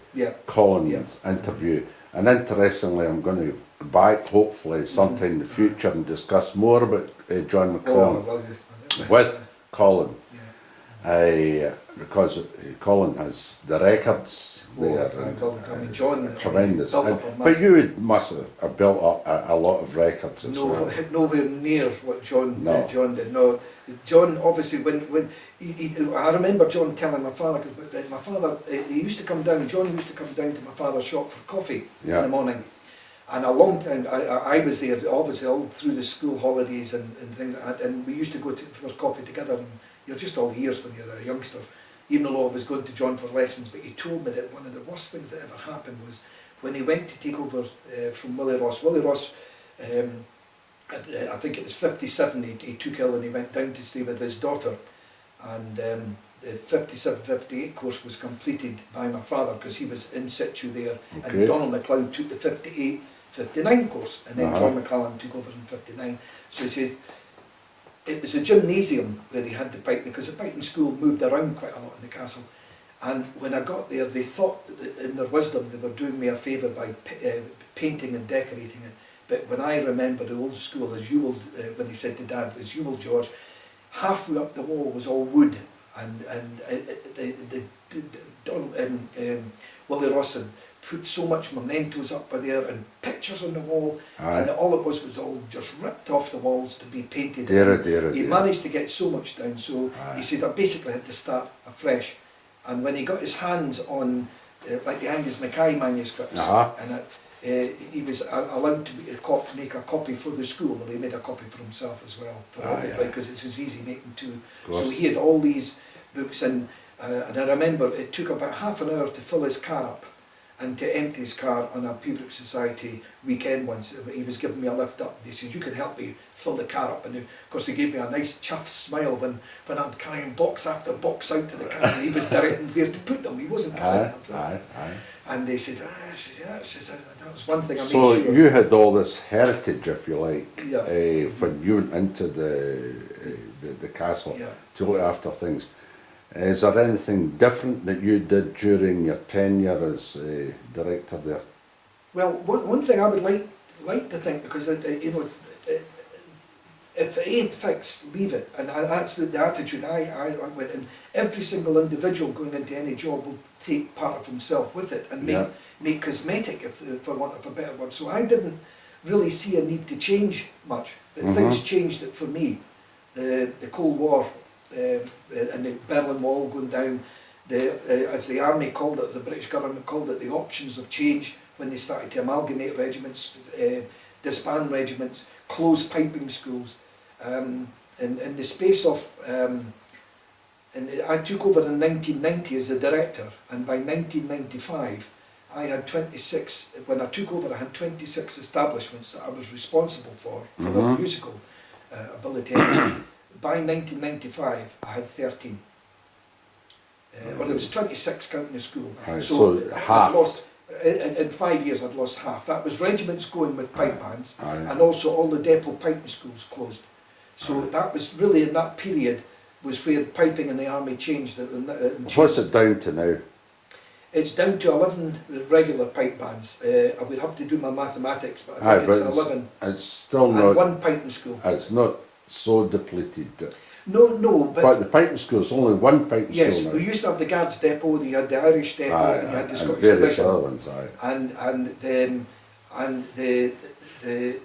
Colin interview. And interestingly, I'm going to go back hopefully sometime in the future and discuss more about John McClellan with Colin. Because Colin has the records there. I mean, John, tremendous. But you must have built up a lot of records as well. Nowhere near what John did. No, John obviously I remember John telling my father, because my father he used to come down. John used to come down to my father's shop for coffee in the morning. And a long time, I was there, obviously, all through the school holidays and things like that, and we used to go for coffee together, and you're just all ears when you're a youngster, even though I was going to John for lessons. But he told me that one of the worst things that ever happened was when he went to take over from Willie Ross. Willie Ross, I think it was 57, he took ill and he went down to stay with his daughter, and the 57-58 course was completed by my father because he was in situ there, and Donald MacLeod took the 58-59 course, and then John McClellan took over in 59. So he said, it was a gymnasium where he had the pipe, because the piping school moved around quite a lot in the castle. And when I got there, they thought that in their wisdom they were doing me a favour by painting and decorating it. But when I remember the old school, as you will, when he said to Dad, as you will, George, halfway up the wall was all wood, and Willie Ross had put so much mementos up by there and pictures on the wall, and all it was all just ripped off the walls to be painted. He managed to get so much down, so he said I basically had to start afresh. And when he got his hands on like the Angus Mackay manuscripts, and he was allowed to make a copy for the school. Well, he made a copy for himself as well, for everybody, because it's as easy making two. So he had all these books, and I remember it took about half an hour to fill his car up and to empty his car on a Pembroke Society weekend once. He was giving me a lift up. They said, you can help me fill the car up. And of course they gave me a nice chuffed smile when I'm carrying box after box out to the car. And he was directing where to put them. He wasn't carrying them. And they said, that was one thing I made sure. So you had all this heritage, if you like, when you went into the castle to look after things. Is there anything different that you did during your tenure as director there? Well, one thing I would like to think, because you know, if it ain't fixed, leave it. And that's the attitude I went in. Every single individual going into any job will take part of himself with it and make cosmetic, for want of a better word. So I didn't really see a need to change much. But things changed it for me. The Cold War and the Berlin Wall going down, as the army called it, the British government called it, the options of change, when they started to amalgamate regiments, disband regiments, close piping schools. In the space of, I took over in 1990 as the director, and by 1995 I had 26, when I took over I had 26 establishments that I was responsible for their musical ability. By 1995 I had 13. Well, there was 26 counting the school. So half. I lost, in 5 years I'd lost half. That was regiments going with pipe bands, and also all the depot piping schools closed. So that was really, in that period, was where the piping in the army changed. What's it down to now? It's down to 11 regular pipe bands. I would have to do my mathematics, but I think it's 11. It's still and not. One piping school. It's not so depleted. No, but the piping school is only one piping school now. Yes, we used to have the Guards depot, you had the Irish depot, and you had the Scottish various division, other ones, and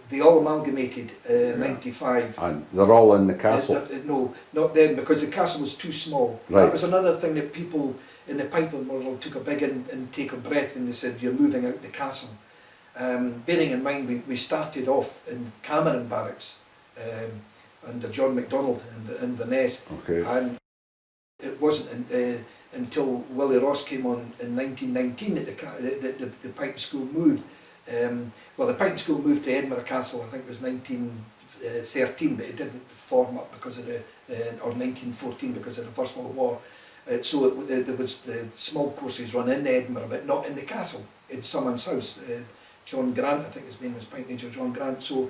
they all amalgamated 95. And they're all in the castle? No, not then, because the castle was too small. That was another thing that people in the piping world took a big intake of breath when they said you're moving out the castle. Bearing in mind we started off in Cameron Barracks under John MacDonald in Inverness, and it wasn't until Willie Ross came on in 1919 that the piping school moved. Well, the piping school moved to Edinburgh Castle, I think it was 1913, but it didn't form up because of or 1914 because of the First World War. So there was the small courses run in Edinburgh, but not in the castle, in someone's house. John Grant, I think his name was Pint Major John Grant. So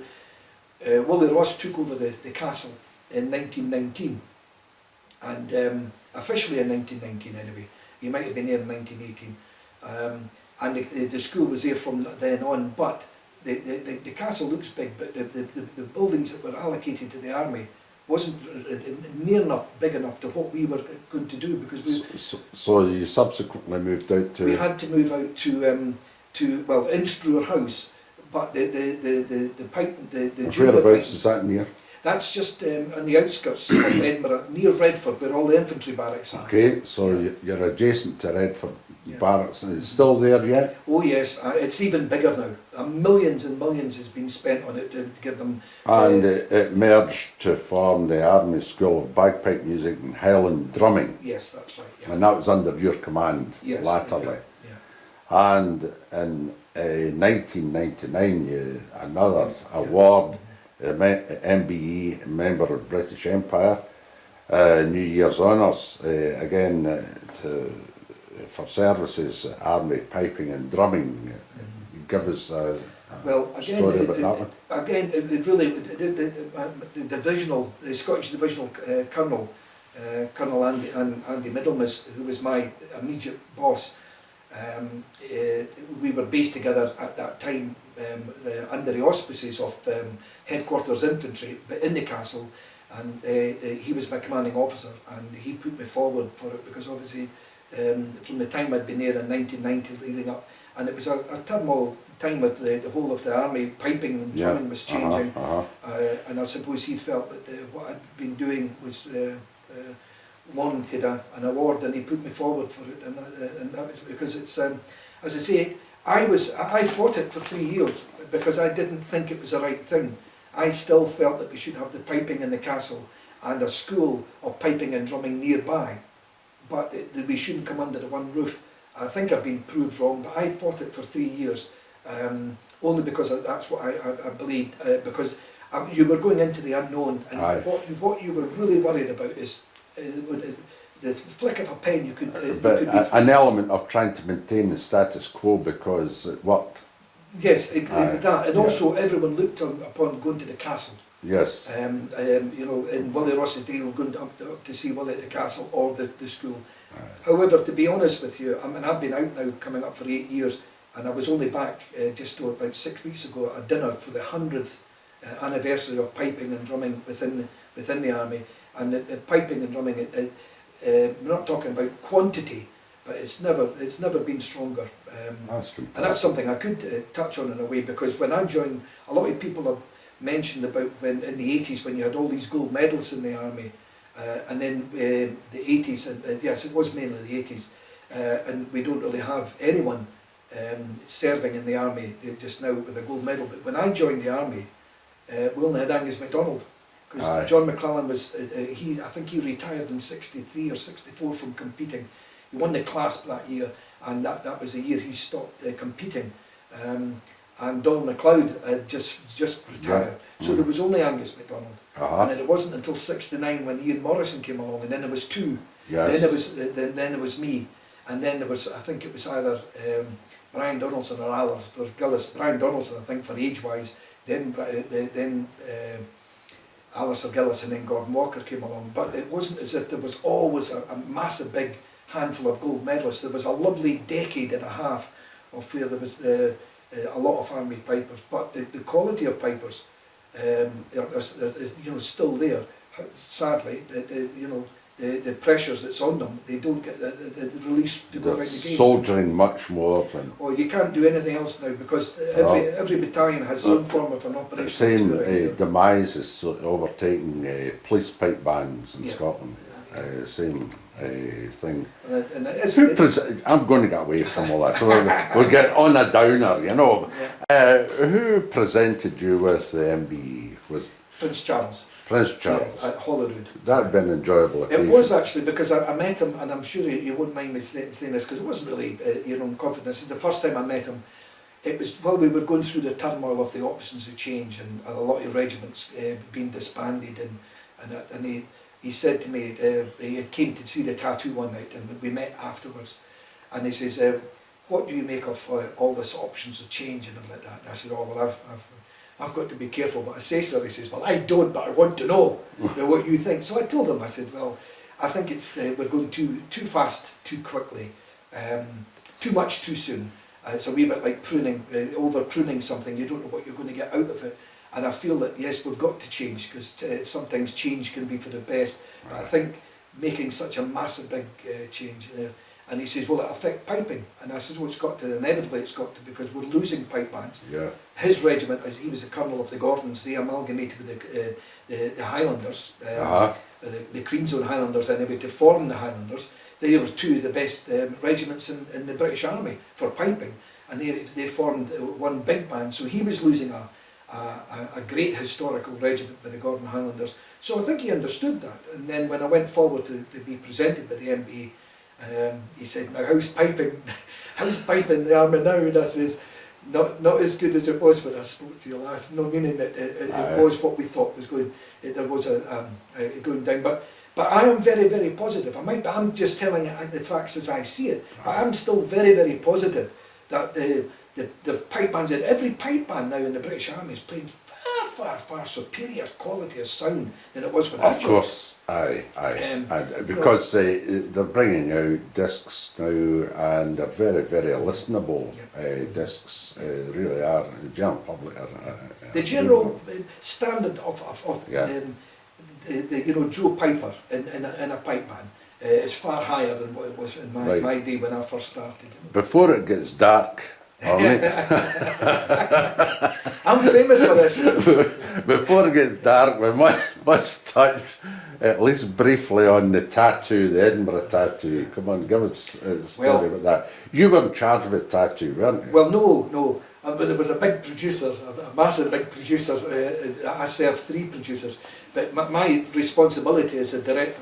Willie Ross took over the castle in 1919, and officially in 1919 anyway. He might have been there in 1918, and the school was there from then on. But the castle looks big, but the buildings that were allocated to the army wasn't near enough, big enough to what we were going to do, because we. So you subsequently moved out to. We had to move out to well, Instruer House, but the whereabouts is that near? That's just on the outskirts of Edinburgh, near Redford, where all the infantry barracks are. Okay, so you're adjacent to Redford Barracks, and it's still there yet? Oh yes, it's even bigger now. Millions and millions has been spent on it to give them. And it merged to form the Army School of Bagpipe Music and Highland Drumming. Yes, that's right. Yeah. And that was under your command latterly. Yeah. And in 1999, another award, MBE, Member of British Empire, New Year's Honours, again for services, Army Piping and Drumming. Give us a Well, again, Story about that one. it really, the divisional, the Scottish divisional colonel, Colonel Andy Middlemas, who was my immediate boss, we were based together at that time under the auspices of headquarters infantry, but in the castle, and he was my commanding officer, and he put me forward for it because obviously from the time I'd been there in 1990 leading up, and it was a turmoil time with the whole of the army, piping and drumming was changing, and I suppose he felt that what I'd been doing was warranted an award, and he put me forward for it, and that was because it's, as I say, I fought it for 3 years because I didn't think it was the right thing. I still felt that we should have the piping in the castle and a school of piping and drumming nearby, but that we shouldn't come under the one roof. I think I've been proved wrong, but I fought it for 3 years, only because that's what I believed, because you were going into the unknown, and what you were really worried about is the flick of a pen you could... an element of trying to maintain the status quo because it worked. Yes, that, and also everyone looked upon going to the castle. Yes. You know, in Willie Ross's day, we were going up to see Willie at the castle or the school. However, to be honest with you, I mean, I've been out now coming up for 8 years, and I was only back just about 6 weeks ago at a dinner for the 100th anniversary of piping and drumming within the army. And piping and drumming, we're not talking about quantity, but it's never been stronger. That's fantastic. And that's something I could touch on in a way, because when I joined, a lot of people have mentioned about when in the 80s when you had all these gold medals in the army, and then the 80s, and yes, it was mainly the 80s, and we don't really have anyone serving in the army just now with a gold medal. But when I joined the army, we only had Angus MacDonald. Because John McClellan was, I think he retired in 63 or 64 from competing. He won the clasp that year, and that was the year he stopped competing. And Donald MacLeod had just retired. So there was only Angus MacDonald. And then it wasn't until 69 when Ian Morrison came along, and then there was two. Then there was me, and then there was, I think it was either Brian Donaldson or Alistair Gillis. Brian Donaldson, I think, for age-wise, then Alistair Gillis, and then Gordon Walker came along, but it wasn't as if there was always a massive big handful of gold medalists. There was a lovely decade and a half of where there was a lot of army pipers, but the quality of pipers is still there. Sadly, the pressures that's on them, they don't get the release to go around the games. Soldiering much more than... Or you can't do anything else now because every battalion has some form of an operation. The same demise is overtaking police pipe bands in Scotland. Same thing. And I'm going to get away from all that, so we'll get on a downer, you know. Who presented you with the MBE? Was Prince Charles. Prince Charles. At Holyrood. That had been an enjoyable occasion. It was actually, because I met him, and I'm sure you wouldn't mind me saying this, because it wasn't really in confidence. The first time I met him, it was while we were going through the turmoil of the options of change and a lot of regiments being disbanded, and he said to me, he came to see the tattoo one night, and we met afterwards, and he says, what do you make of all this options of change and everything like that? And I said, oh well, I've got to be careful what I say, sir. He says, well, I don't, but I want to know what you think. So I told him, I said, well, I think it's we're going too fast, too quickly, too much too soon. It's a wee bit like pruning, over pruning something. You don't know what you're going to get out of it. And I feel that, yes, we've got to change, because sometimes change can be for the best. But I think making such a massive big change, and he says, will it affect piping? And I said, well, inevitably it's got to, because we're losing pipe bands. Yeah. His regiment, he was the colonel of the Gordons, they amalgamated with the Highlanders, the Queen's Own Highlanders anyway, to form the Highlanders. They were two of the best regiments in the British Army for piping, and they formed one big band, so he was losing a great historical regiment by the Gordon Highlanders. So I think he understood that, and then when I went forward to be presented by the MBE, he said, now how's piping the army now? And I says, not as good as it was when I spoke to you last, no, meaning that it was what we thought was going, there was going down, but I am very, very positive. I'm just telling you the facts as I see it, but I'm still very, very positive that the pipe bands, and every pipe band now in the British Army is playing far superior quality of sound than it was when I joined. Of course, aye. And because they're bringing out discs now, and they're very, very listenable discs. Really are. The general public are. The general standard of Joe Piper in a pipe band is far higher than what it was in my day when I first started. Before it gets dark. I'm famous for this. Before it gets dark, we must touch at least briefly on the tattoo, the Edinburgh tattoo. Come on, give us a story about that. You were in charge of the tattoo, weren't you? Well, no. But there was a big producer, a massive big producer. I served 3 producers. But my responsibility as a director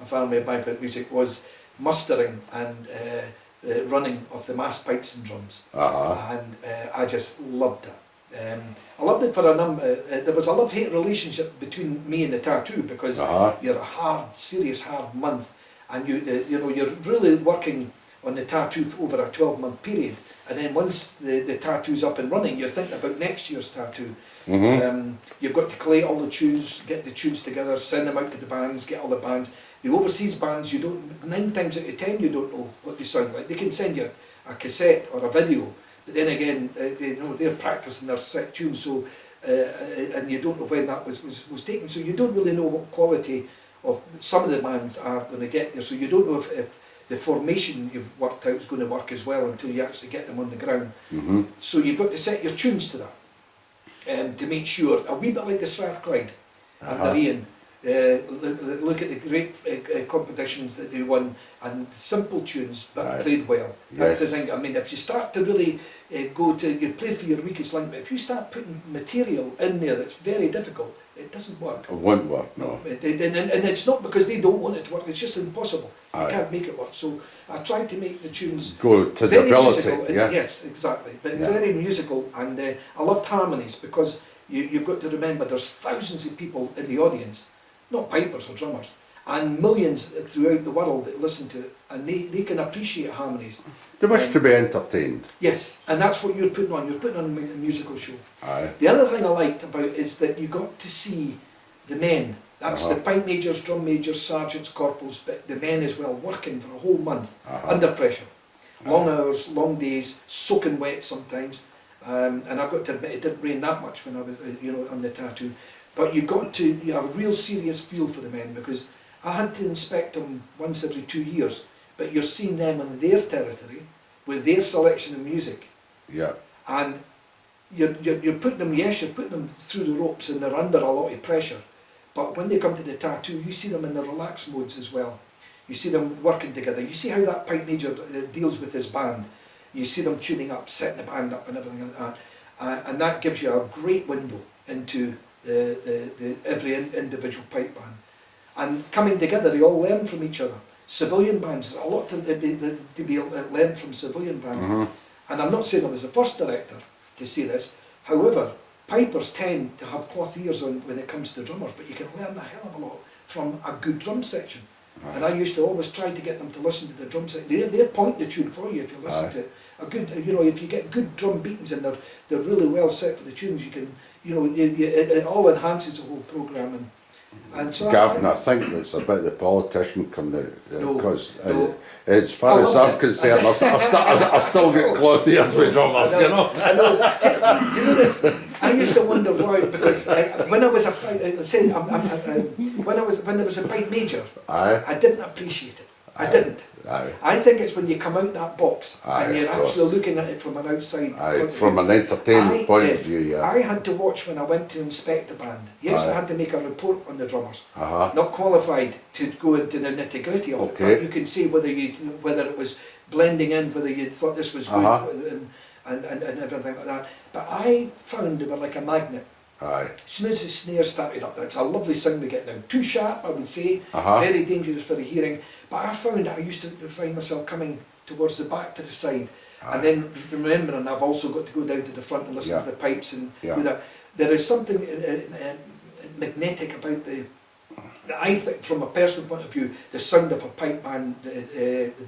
of Army of Pipe Music was mustering and running of the mass pipes and drums, and I just loved it. I loved it for a number. There was a love-hate relationship between me and the tattoo, because you're a serious hard month, and you're really working on the tattoo over a 12-month period, and then once the tattoo's up and running, you're thinking about next year's tattoo. You've got to collate all the tunes, get the tunes together, send them out to the bands, get all the bands. The overseas bands, 9 times out of 10 you don't know what they sound like. They can send you a cassette or a video, but then again, they're practicing their set tunes, so and you don't know when that was taken, so you don't really know what quality of some of the bands are going to get there, so you don't know if the formation you've worked out is going to work as well until you actually get them on the ground. So you've got to set your tunes to that, to make sure, a wee bit like the Strathclyde under Ian. Look at the great competitions that they won, and simple tunes but played well. That's the thing. I mean, if you start to really you play for your weakest link, but if you start putting material in there that's very difficult, it doesn't work. It won't work, no. And it's not because they don't want it to work, it's just impossible. You can't make it work. So I tried to make the tunes go to the ability. Yes, exactly. But very musical, and I loved harmonies, because you've got to remember there's thousands of people in the audience, not pipers or drummers, and millions throughout the world that listen to it, and they can appreciate harmonies. They wish to be entertained. Yes, and that's what you're putting on. You're putting on a musical show. The other thing I liked about it is that you got to see the men. That's the pipe majors, drum majors, sergeants, corporals, but the men as well, working for a whole month under pressure. Long hours, long days, soaking wet sometimes. And I've got to admit, it didn't rain that much when I was on the tattoo. But you have a real serious feel for the men, because I had to inspect them once every 2 years, but you're seeing them on their territory with their selection of music. And you're putting them, you're putting them through the ropes, and they're under a lot of pressure. But when they come to the tattoo, you see them in the relaxed modes as well. You see them working together. You see how that pipe major deals with his band. You see them tuning up, setting the band up and everything like that. And that gives you a great window into every individual pipe band. And coming together, they all learn from each other. Civilian bands, there's a lot to be learned from civilian bands. And I'm not saying I was the first director to see this. However, pipers tend to have cloth ears on when it comes to drummers, but you can learn a hell of a lot from a good drum section. And I used to always try to get them to listen to the drum section. They point the tune for you if you listen to it. A good, if you get good drum beatings and they're really well set for the tunes, you can, it all enhances the whole programme. And so Gavin, I think it's about the politician coming out, because as far as I'm concerned, I've still got cloth ears with drummers, I know. You know this, I used to wonder why, because when I was when there was a pipe major, I didn't appreciate it. I didn't. I think it's when you come out that box and you're actually looking at it from an outside from an entertainment point of view. I had to watch when I went to inspect the band. Yes, I had to make a report on the drummers. Not qualified to go into the nitty-gritty of it, but you can see whether it was blending in, whether you thought this was good and everything like that. But I found they were like a magnet. As soon as the snare started up, that's a lovely sound we get now. Too sharp, I would say, very dangerous for the hearing. But I found that I used to find myself coming towards the back to the side, and then remembering I've also got to go down to the front and listen to the pipes and do that. There is something magnetic about I think from a personal point of view, the sound of a pipe band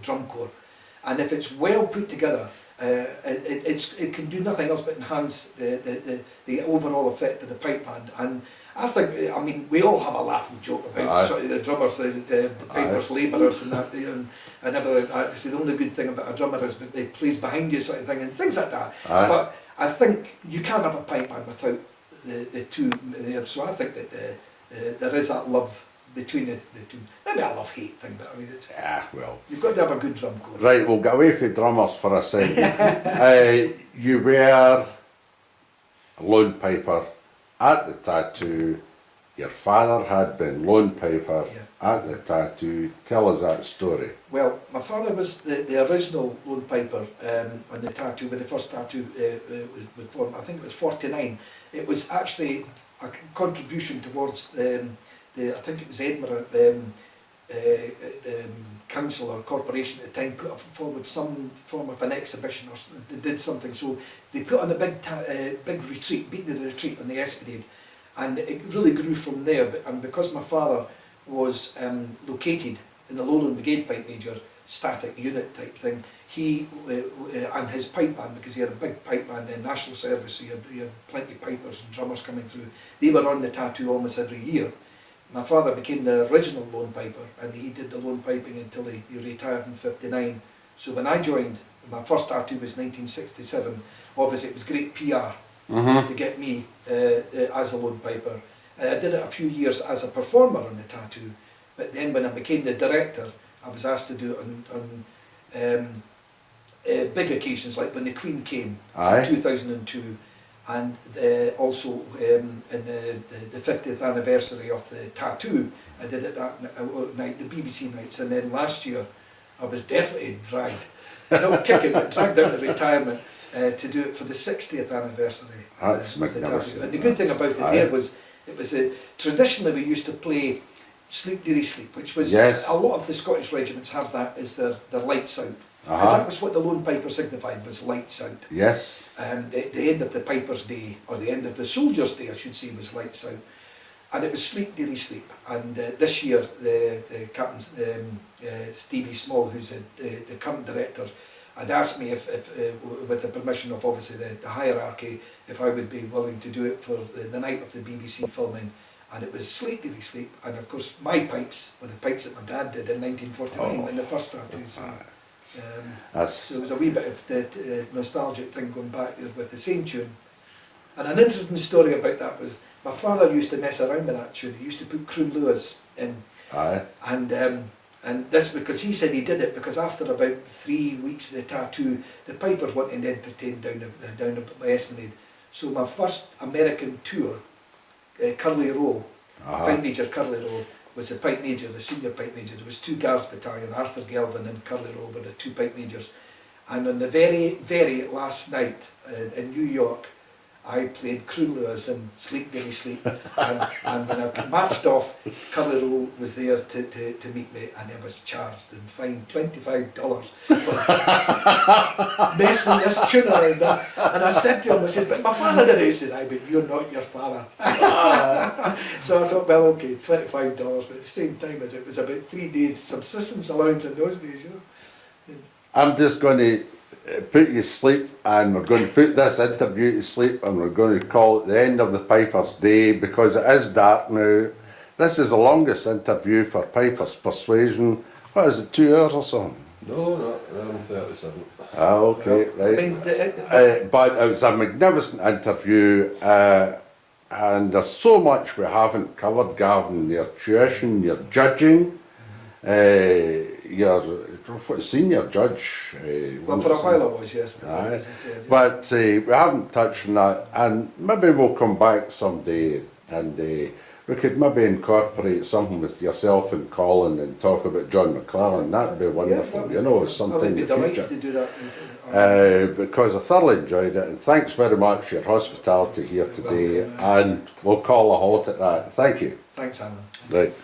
drum corps. And if it's well put together, it can do nothing else but enhance the overall effect of the pipe band. And I think, I mean, we all have a laugh and joke about sort of the drummers, the Piper's labourers and that, and everything like that. It's the only good thing about a drummer is that they plays behind you sort of thing and things like that. But I think you can't have a pipe band without the two there. So I think that there is that love between the two. Maybe a love-hate thing, but I mean, it's, well, you've got to have a good drum corps. Right, we'll get away from drummers for a second. You were a lone piper at the tattoo. Your father had been lone piper at the tattoo. Tell us that story. Well, my father was the original lone piper on the tattoo, when the first tattoo was formed. I think it was 49. It was actually a contribution towards I think it was Edinburgh council or corporation at the time put forward some form of an exhibition, or they did something. So they put on a big retreat, beat the retreat on the Esplanade, and it really grew from there. And because my father was located in the Lowland Brigade Pipe Major static unit type thing, he and his pipe band, because he had a big pipe band in national service, so you had plenty of pipers and drummers coming through, they were on the tattoo almost every year. My father became the original lone piper, and he did the lone piping until he retired in 59. So when I joined, my first tattoo was 1967. Obviously it was great PR to get me as a lone piper. And I did it a few years as a performer on the tattoo, but then when I became the director, I was asked to do it on big occasions, like when the Queen came in 2002. And also in the 50th anniversary of the tattoo, I did it that night, the BBC nights. And then last year, I was definitely dragged, not kicking, but dragged out of retirement to do it for the 60th anniversary of the tattoo. And the good thing about it there was, it was traditionally we used to play Sleep Dearie Sleep, which was, a lot of the Scottish regiments have that as their lights out. Because that was what the lone piper signified, was lights out. Yes. The end of the piper's day, or the end of the soldier's day I should say, was lights out. And it was Sleep Dearie Sleep. And this year the Captain Stevie Small, who's the current director, had asked me if with the permission of obviously the hierarchy, if I would be willing to do it for the night of the BBC filming. And it was Sleep Dearie Sleep, and of course my pipes were the pipes that my dad did in 1949 when the first tattoo. So it was a wee bit of the nostalgic thing going back there with the same tune. And an interesting story about that was, my father used to mess around with that tune. He used to put Croon Lewis in. And that's because he said he did it because after about 3 weeks of the tattoo, the pipers wanted to entertain down the Esplanade. So my first American tour, Curly Row, Pipe Major Curly Row, was the pipe major, the senior pipe major. There was 2 Guards battalion, Arthur Gelvin and Curly Row were the 2 pipe majors. And on the very, very last night in New York, I played Croon Lewis in Sleep Dearie Sleep. And when I marched off, Curly Row was there to meet me, and I was charged and fined $25 for messing this tune around. And I said to him, I said, but my father did it. He said, I mean, you're not your father. So I thought, well, okay, $25, but at the same time, it was about 3 days subsistence allowance in those days, you know. I'm just going to put you to sleep, and we're going to put this interview to sleep, and we're going to call it the end of the Piper's Day, because it is dark now. This is the longest interview for Pipers'Persuasion. What is it, 2 hours or something? No, around 37. Okay, right. I mean, but it was a magnificent interview, and there's so much we haven't covered, Gavin. Your tuition, your judging, your senior judge. Well, for a while I was, yes. But we haven't touched on that, and maybe we'll come back someday, and we could maybe incorporate something with yourself and Colin and talk about John McLaren. That'd be wonderful, you know, something in the future. To do that. Because I thoroughly enjoyed it, and thanks very much for your hospitality here today, and we'll call a halt at that. Thank you. Thanks, Alan. Right.